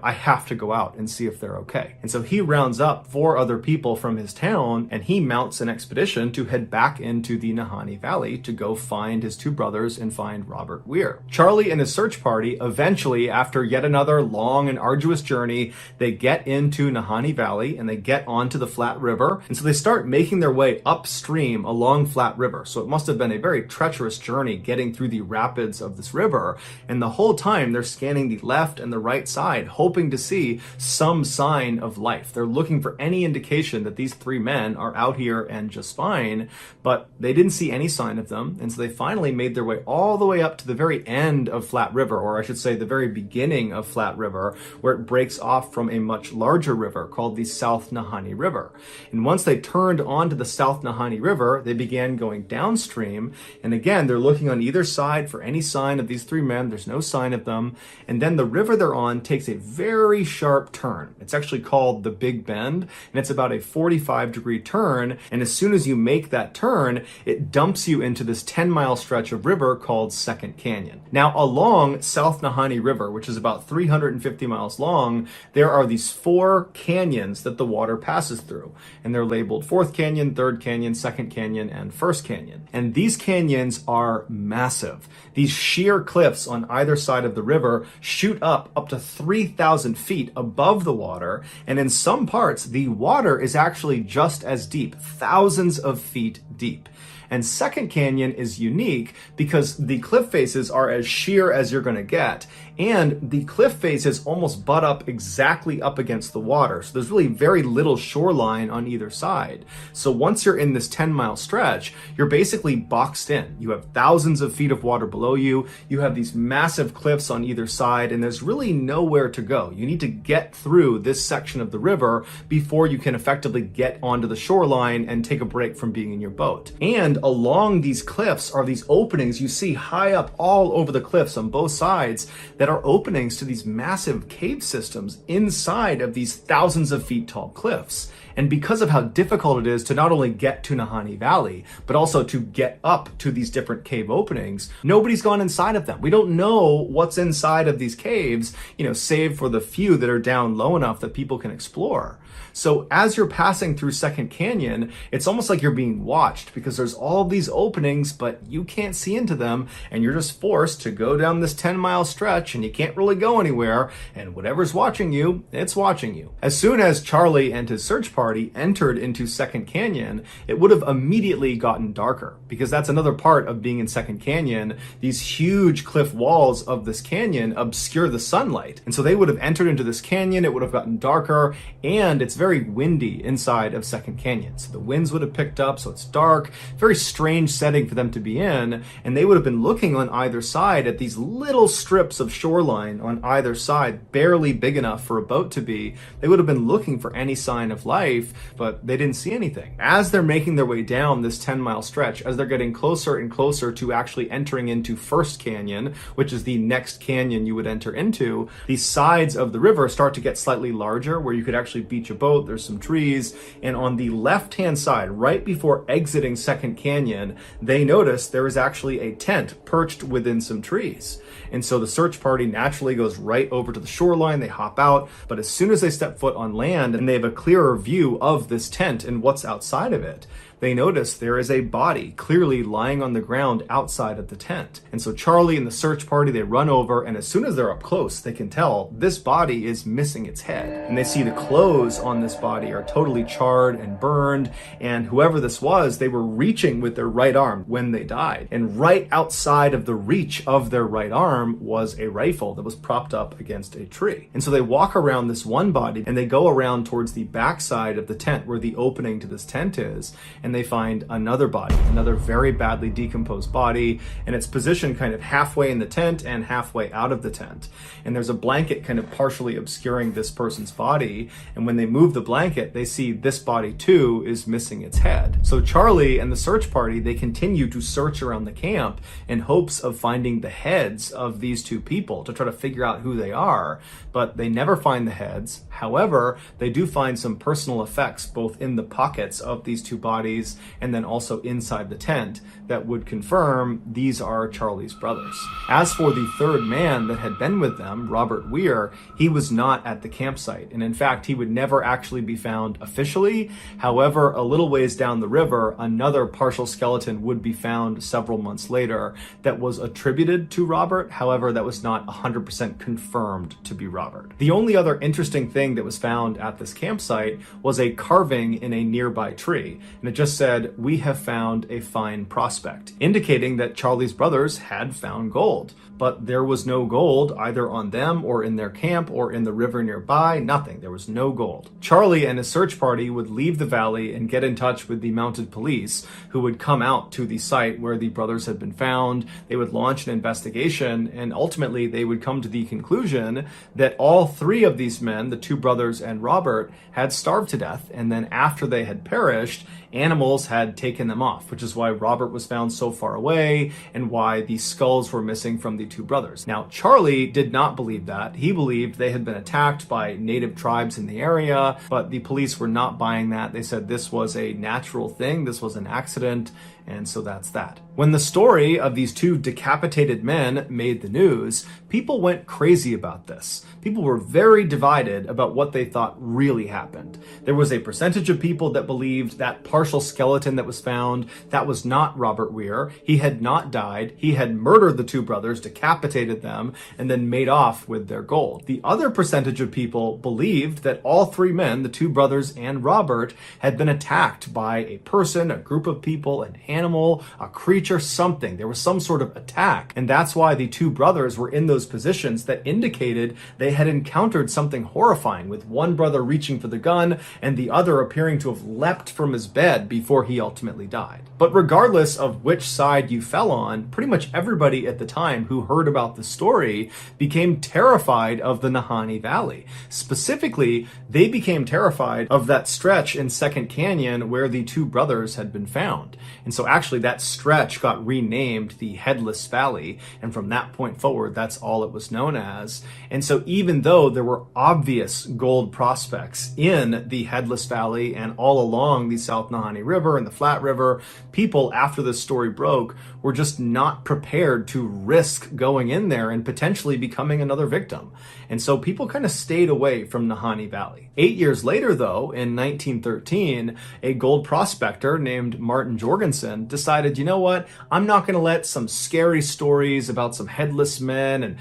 I have to go out and see if they're okay. And so he rounds up 4 other people from his town and he mounts an expedition to head back into the Nahanni Valley to go find his 2 brothers and find Robert Weir. Charlie and his search party eventually, after yet another long and arduous journey, they get into Nahanni Valley and they get onto the Flat River. And so they start making their way upstream along Flat River. So it must have been a very treacherous journey getting through the rapids of this river. And the whole time they're scanning the left and the right side, hoping to see some sign of life. They're looking for any indication that these 3 men are out here and just fine, but they didn't see any sign of them. And so they finally made their way all the way up to the very end of Flat River, or I should say the very beginning of Flat River, where it breaks off from a much larger river called the South Nahanni River. And once they turned onto the South Nahanni River, they began going downstream. And again, they're looking on either side for any sign of these 3 men. There's no sign of them. And then the river they're on takes a very sharp turn. It's actually called the Big Bend, and it's about a 45-degree turn. And as soon as you make that turn, it dumps you into this 10-mile stretch of river called Second Canyon. Now, along South Nahanni River, which is about 350 miles long, there are these 4 canyons that the water passes through. And they're labeled 4th Canyon, 3rd Canyon, 2nd Canyon, and 1st Canyon. And these canyons are massive. These sheer cliffs on either side of the river shoot up to 3,000 feet above the water, and in some parts the water is actually just as deep, thousands of feet deep. And Second Canyon is unique because the cliff faces are as sheer as you're going to get, and the cliff faces almost butt up exactly up against the water. So there's really very little shoreline on either side. So once you're in this 10-mile stretch, you're basically boxed in. You have thousands of feet of water below you. You have these massive cliffs on either side, and there's really nowhere to go. You need to get through this section of the river before you can effectively get onto the shoreline and take a break from being in your boat. And along these cliffs are these openings you see high up all over the cliffs on both sides that are openings to these massive cave systems inside of these thousands of feet tall cliffs. And because of how difficult it is to not only get to Nahanni Valley, but also to get up to these different cave openings, nobody's gone inside of them. We don't know what's inside of these caves, save for the few that are down low enough that people can explore. So as you're passing through Second Canyon, it's almost like you're being watched because there's all these openings, but you can't see into them, and you're just forced to go down this 10-mile stretch, and you can't really go anywhere, and whatever's watching you, it's watching you. As soon as Charlie and his search party entered into Second Canyon, it would have immediately gotten darker, because that's another part of being in Second Canyon. These huge cliff walls of this canyon obscure the sunlight, and so they would have entered into this canyon, it would have gotten darker, and it's very windy inside of Second Canyon. So the winds would have picked up, so it's dark, very strange setting for them to be in, and they would have been looking on either side at these little strips of shoreline on either side, barely big enough for a boat to be. They would have been looking for any sign of life, but they didn't see anything. As they're making their way down this 10-mile stretch, as they're getting closer and closer to actually entering into First Canyon, which is the next canyon you would enter into, the sides of the river start to get slightly larger, where you could actually beach a boat. There's some trees, and on the left-hand side, right before exiting Second Canyon, they notice there is actually a tent perched within some trees. And so the search party naturally goes right over to the shoreline. They hop out, but as soon as they step foot on land and they have a clearer view of this tent and what's outside of it, they notice there is a body clearly lying on the ground outside of the tent. And so Charlie and the search party, they run over, and as soon as they're up close, they can tell this body is missing its head. And they see the clothes on this body are totally charred and burned, and whoever this was, they were reaching with their right arm when they died. And right outside of the reach of their right arm was a rifle that was propped up against a tree. And so they walk around this one body, and they go around towards the backside of the tent where the opening to this tent is, and they find another body, another very badly decomposed body, and it's positioned kind of halfway in the tent and halfway out of the tent. And there's a blanket kind of partially obscuring this person's body, and when they move the blanket, they see this body too is missing its head. So Charlie and the search party, they continue to search around the camp in hopes of finding the heads of these two people to try to figure out who they are, but they never find the heads. However, they do find some personal effects both in the pockets of these two bodies and then also inside the tent that would confirm these are Charlie's brothers. As for the third man that had been with them, Robert Weir, he was not at the campsite, and in fact he would never actually be found officially. However, a little ways down the river, another partial skeleton would be found several months later that was attributed to Robert. However, that was not 100% confirmed to be Robert. The only other interesting thing that was found at this campsite was a carving in a nearby tree, and it just said, "We have found a fine prospect," indicating that Charlie's brothers had found gold. But there was no gold either on them or in their camp or in the river nearby. Nothing. There was no gold. Charlie and his search party would leave the valley and get in touch with the mounted police, who would come out to the site where the brothers had been found. They would launch an investigation, and ultimately they would come to the conclusion that all three of these men, the two brothers and Robert, had starved to death, and then after they had perished, animals had taken them off, which is why Robert was found so far away and why the skulls were missing from the two brothers. Now, Charlie did not believe that. He believed they had been attacked by native tribes in the area, but the police were not buying that. They said this was a natural thing, this was an accident, and so that's that. When the story of these two decapitated men made the news, people went crazy about this. People were very divided about what they thought really happened. There was a percentage of people that believed that partial skeleton that was found, that was not Robert Weir. He had not died. He had murdered the two brothers, decapitated them, and then made off with their gold. The other percentage of people believed that all three men, the two brothers and Robert, had been attacked by a person, a group of people, an animal, a creature, something. There was some sort of attack, and that's why the two brothers were in those positions that indicated they had encountered something horrifying, with one brother reaching for the gun and the other appearing to have leapt from his bed before he ultimately died. But regardless of which side you fell on, pretty much everybody at the time who heard about the story became terrified of the Nahanni Valley. Specifically, they became terrified of that stretch in Second Canyon where the two brothers had been found. And so actually that stretch got renamed the Headless Valley, and from that point forward, that's all it was known as. And so even though there were obvious gold prospects in the Headless Valley and all along the South Nahanni River and the Flat River, people after this story broke were just not prepared to risk going in there and potentially becoming another victim. And so people kind of stayed away from Nahanni Valley. 8 years later, though, in 1913, a gold prospector named Martin Jorgensen decided, you know what, I'm not going to let some scary stories about some headless men and,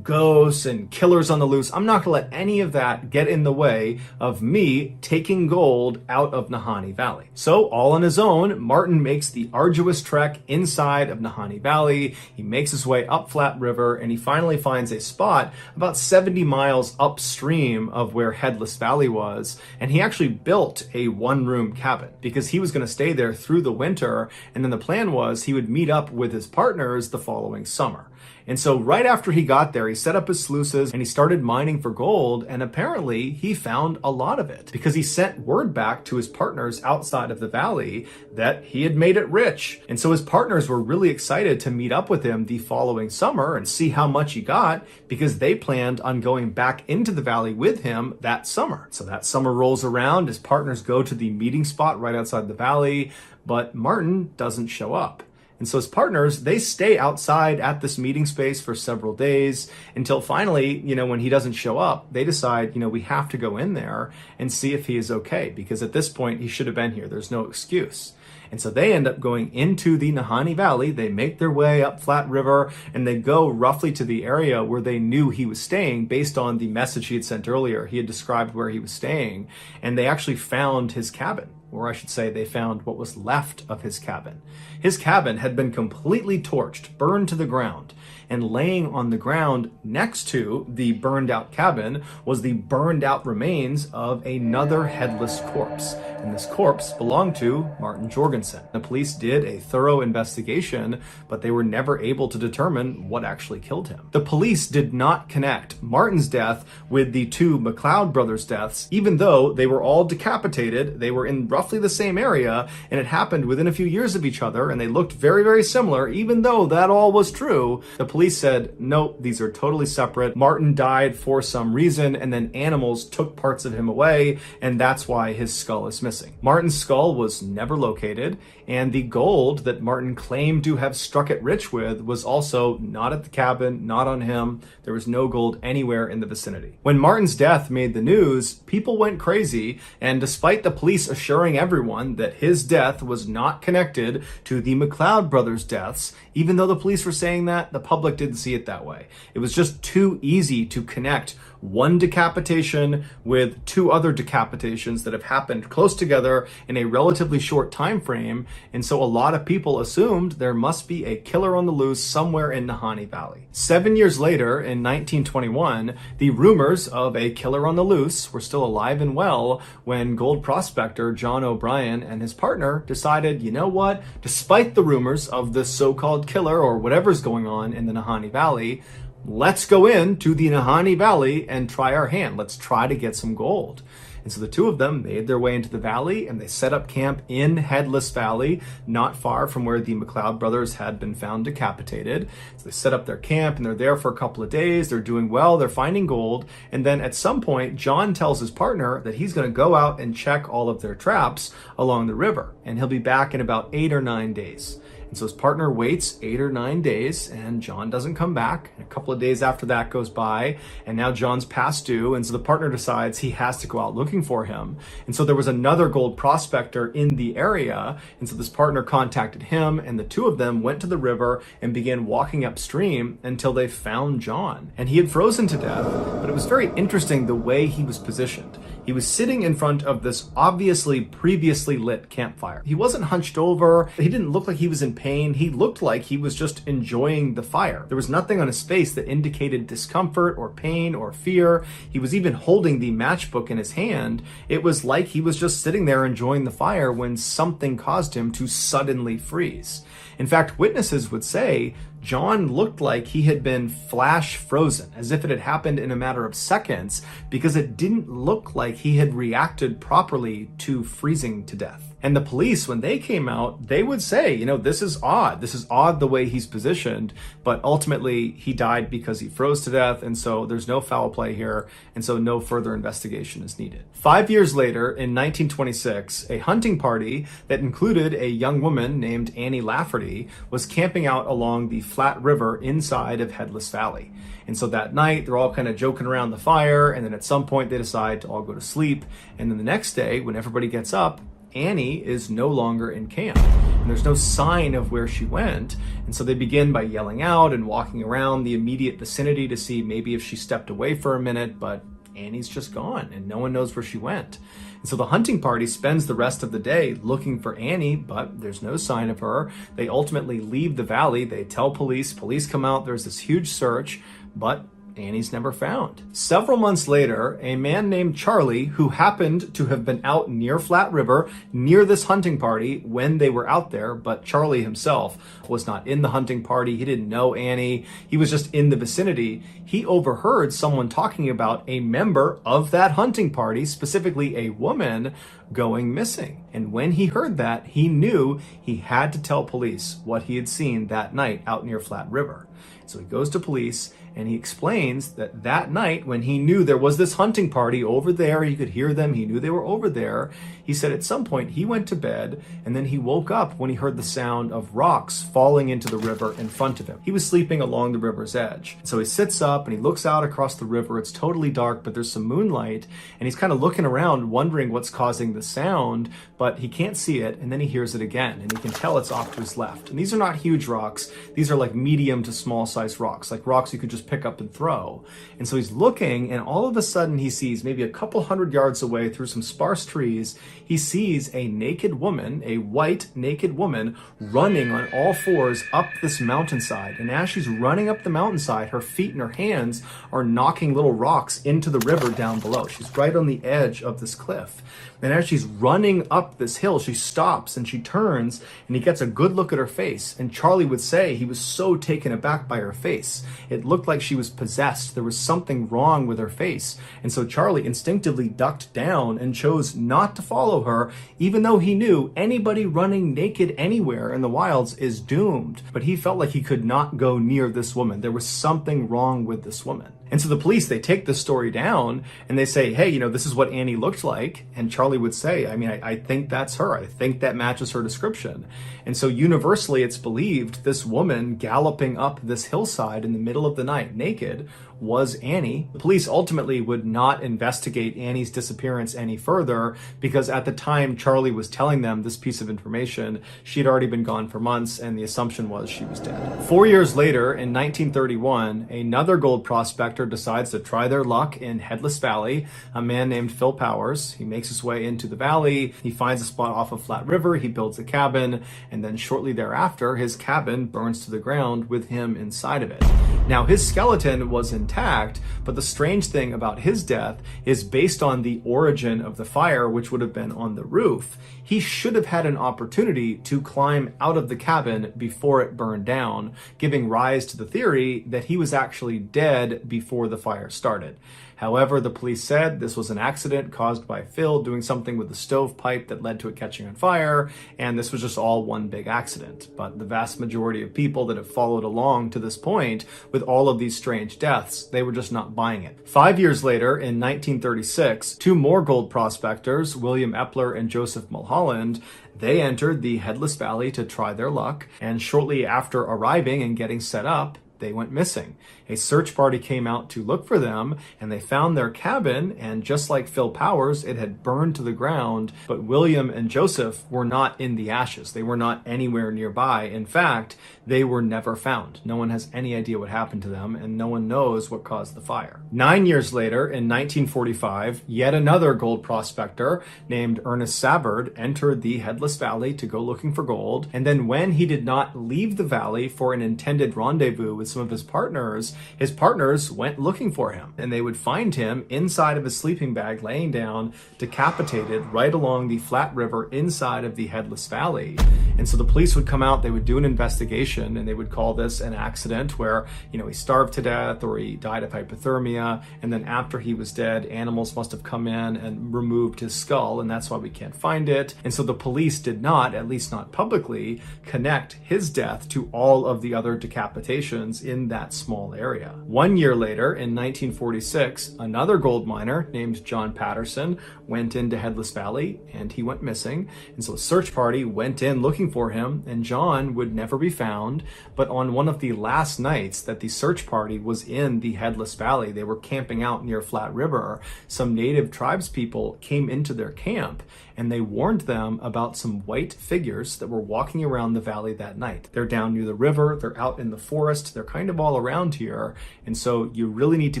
ghosts and killers on the loose, I'm not going to let any of that get in the way of me taking gold out of Nahanni Valley. So all on his own, Martin makes the arduous trek inside of Nahanni Valley. He makes his way up Flat River, and he finally finds a spot about 70 miles upstream of where Headless Valley was, and he actually built a one-room cabin because he was going to stay there through the winter, and then the plan was he would meet up with his partners the following summer. And so right after he got there, he set up his sluices and he started mining for gold, and apparently he found a lot of it because he sent word back to his partners outside of the valley that he had made it rich. And so his partners were really excited to meet up with him the following summer and see how much he got, because they planned on going back into the valley with him that summer. So that summer rolls around, his partners go to the meeting spot right outside the valley, but Martin doesn't show up. And so his partners, they stay outside at this meeting space for several days until finally, when he doesn't show up, they decide, we have to go in there and see if he is okay, because at this point he should have been here. There's no excuse. And so they end up going into the Nahanni Valley. They make their way up Flat River, and they go roughly to the area where they knew he was staying based on the message he had sent earlier. He had described where he was staying, and they actually found his cabin. Or I should say they found what was left of his cabin. His cabin had been completely torched, burned to the ground, and laying on the ground next to the burned out cabin was the burned out remains of another headless corpse. And this corpse belonged to Martin Jorgensen. The police did a thorough investigation, but they were never able to determine what actually killed him. The police did not connect Martin's death with the two McLeod brothers' deaths, even though they were all decapitated. They were in roughly the same area, and it happened within a few years of each other, and they looked very, very similar. Even though that all was true, the police said, nope, these are totally separate. Martin died for some reason, and then animals took parts of him away, and that's why his skull is missing. Martin's skull was never located, and the gold that Martin claimed to have struck it rich with was also not at the cabin, not on him. There was no gold anywhere in the vicinity. When Martin's death made the news, people went crazy, and despite the police assuring everyone that his death was not connected to the McLeod brothers' deaths, even though the police were saying that, the public didn't see it that way. It was just too easy to connect one decapitation with two other decapitations that have happened close together in a relatively short time frame, and so a lot of people assumed there must be a killer on the loose somewhere in Nahanni Valley. 7 years later, in 1921, the rumors of a killer on the loose were still alive and well when gold prospector John O'Brien and his partner decided, you know what, despite the rumors of this so-called killer or whatever's going on in the Nahanni Valley, let's go into the Nahanni Valley and try our hand. Let's try to get some gold. And so the two of them made their way into the valley, and they set up camp in Headless Valley, not far from where the McLeod brothers had been found decapitated. So they set up their camp, and they're there for a couple of days. They're doing well. They're finding gold. And then at some point, John tells his partner that he's going to go out and check all of their traps along the river, and he'll be back in about 8 or 9 days. And so his partner waits 8 or 9 days, and John doesn't come back. And a couple of days after that goes by, and now John's past due, and so the partner decides he has to go out looking for him. And so there was another gold prospector in the area, and so this partner contacted him, and the two of them went to the river and began walking upstream until they found John. And he had frozen to death, but it was very interesting the way he was positioned. He was sitting in front of this obviously previously lit campfire. He wasn't hunched over. He didn't look like he was in pain. He looked like he was just enjoying the fire. There was nothing on his face that indicated discomfort or pain or fear. He was even holding the matchbook in his hand. It was like he was just sitting there enjoying the fire when something caused him to suddenly freeze. In fact, witnesses would say John looked like he had been flash frozen, as if it had happened in a matter of seconds, because it didn't look like he had reacted properly to freezing to death. And the police, when they came out, they would say, you know, this is odd. This is odd the way he's positioned, but ultimately he died because he froze to death, and so there's no foul play here, and so no further investigation is needed. 5 years later, in 1926, a hunting party that included a young woman named Annie Lafferty was camping out along the Flat River inside of Headless Valley. And so that night, they're all kind of joking around the fire, and then at some point they decide to all go to sleep, and then the next day, when everybody gets up, Annie is no longer in camp, and there's no sign of where she went. And so they begin by yelling out and walking around the immediate vicinity to see maybe if she stepped away for a minute, but Annie's just gone and no one knows where she went. And so the hunting party spends the rest of the day looking for Annie, but there's no sign of her. They ultimately leave the valley. They tell police. Police come out. There's this huge search, but Annie's never found. Several months later, a man named Charlie, who happened to have been out near Flat River, near this hunting party when they were out there, but Charlie himself was not in the hunting party. He didn't know Annie. He was just in the vicinity. He overheard someone talking about a member of that hunting party, specifically a woman, going missing. And when he heard that, he knew he had to tell police what he had seen that night out near Flat River. So he goes to police and he explains that that night when he knew there was this hunting party over there, he could hear them, he knew they were over there. He said at some point he went to bed and then he woke up when he heard the sound of rocks falling into the river in front of him. He was sleeping along the river's edge. So he sits up and he looks out across the river. It's totally dark, but there's some moonlight, and he's kind of looking around wondering what's causing the sound, but he can't see it, and then he hears it again, and he can tell it's off to his left. And these are not huge rocks. These are like medium to small size rocks, like rocks you could just pick up and throw. And so he's looking, and all of a sudden he sees, maybe a couple hundred yards away through some sparse trees, he sees a naked woman, a white naked woman, running on all fours up this mountainside. And as she's running up the mountainside, her feet and her hands are knocking little rocks into the river down below. She's right on the edge of this cliff. And as she's running up this hill, she stops and she turns, and he gets a good look at her face. And Charlie would say he was so taken aback by her face. It looked like she was possessed. There was something wrong with her face. And so Charlie instinctively ducked down and chose not to follow her, even though he knew anybody running naked anywhere in the wilds is doomed. But he felt like he could not go near this woman. There was something wrong with this woman. And so the police, they take this story down and they say, hey, this is what Annie looked like. And Charlie would say, I think that's her. I think that matches her description. And so universally, it's believed this woman galloping up this hillside in the middle of the night naked was Annie. The police ultimately would not investigate Annie's disappearance any further because at the time Charlie was telling them this piece of information, she'd already been gone for months, and the assumption was she was dead. 4 years later, in 1931, another gold prospector decides to try their luck in Headless Valley. A man named Phil Powers. He makes his way into the valley. He finds a spot off of Flat River. He builds a cabin, and then shortly thereafter, his cabin burns to the ground with him inside of it. Now, his skeleton was intact, but the strange thing about his death is based on the origin of the fire, which would have been on the roof. He should have had an opportunity to climb out of the cabin before it burned down, giving rise to the theory that he was actually dead before the fire started. However, the police said this was an accident caused by Phil doing something with the stovepipe that led to it catching on fire, and this was just all one big accident. But the vast majority of people that have followed along to this point with all of these strange deaths, they were just not buying it. 5 years later, in 1936, two more gold prospectors, William Epler and Joseph Mulholland, they entered the Headless Valley to try their luck, and shortly after arriving and getting set up, they went missing. A search party came out to look for them, and they found their cabin, and just like Phil Powers, it had burned to the ground, but William and Joseph were not in the ashes. They were not anywhere nearby. In fact, they were never found. No one has any idea what happened to them, and no one knows what caused the fire. 9 years later, in 1945, yet another gold prospector named Ernest Savard entered the Headless Valley to go looking for gold, and then when he did not leave the valley for an intended rendezvous with some of his partners went looking for him, and they would find him inside of his sleeping bag, laying down, decapitated right along the Flat River inside of the Headless Valley. And so the police would come out, they would do an investigation, and they would call this an accident where, he starved to death or he died of hypothermia, and then after he was dead, animals must have come in and removed his skull, and that's why we can't find it. And so the police did not, at least not publicly, connect his death to all of the other decapitations in that small area. 1 year later, in 1946, another gold miner named John Patterson went into Headless Valley, and he went missing. And so a search party went in looking for him, and John would never be found. But on one of the last nights that the search party was in the Headless Valley, they were camping out near Flat River, some native tribes people came into their camp, and they warned them about some white figures that were walking around the valley that night. They're down near the river, they're out in the forest, they're kind of all around here, and so you really need to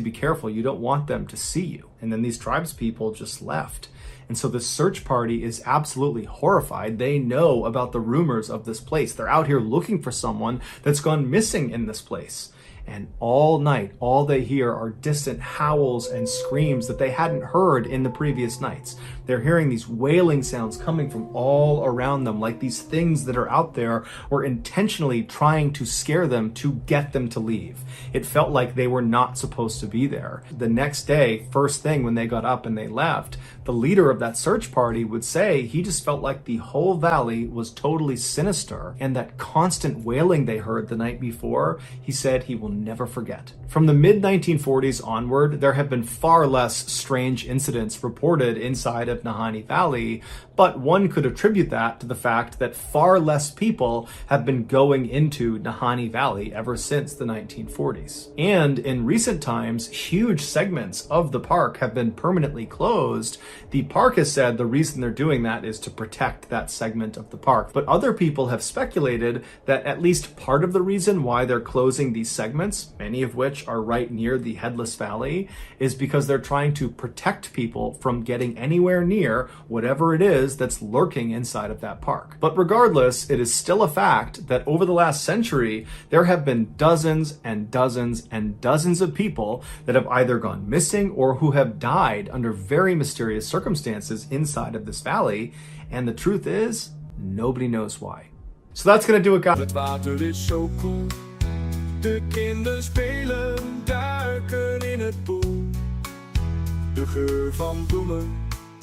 be careful. You don't want them to see you. And then these tribes people just left. And so the search party is absolutely horrified. They know about the rumors of this place. They're out here looking for someone that's gone missing in this place. And all night, all they hear are distant howls and screams that they hadn't heard in the previous nights. They're hearing these wailing sounds coming from all around them, like these things that are out there were intentionally trying to scare them to get them to leave. It felt like they were not supposed to be there. The next day, first thing when they got up and they left, the leader of that search party would say he just felt like the whole valley was totally sinister, and that constant wailing they heard the night before, he said he will never forget. From the mid-1940s onward, there have been far less strange incidents reported inside of Nahanni Valley, but one could attribute that to the fact that far less people have been going into Nahanni Valley ever since the 1940s. And in recent times, huge segments of the park have been permanently closed. The park has said the reason they're doing that is to protect that segment of the park. But other people have speculated that at least part of the reason why they're closing these segments, many of which are right near the Headless Valley, is because they're trying to protect people from getting anywhere near whatever it is that's lurking inside of that park. But regardless, it is still a fact that over the last century, there have been dozens and dozens and dozens of people that have either gone missing or who have died under very mysterious circumstances inside of this valley. And the truth is, nobody knows why. So that's gonna do it, guys. Het water is zo koel. De kinderen spelen, duiken in het poel. De geur van bloemen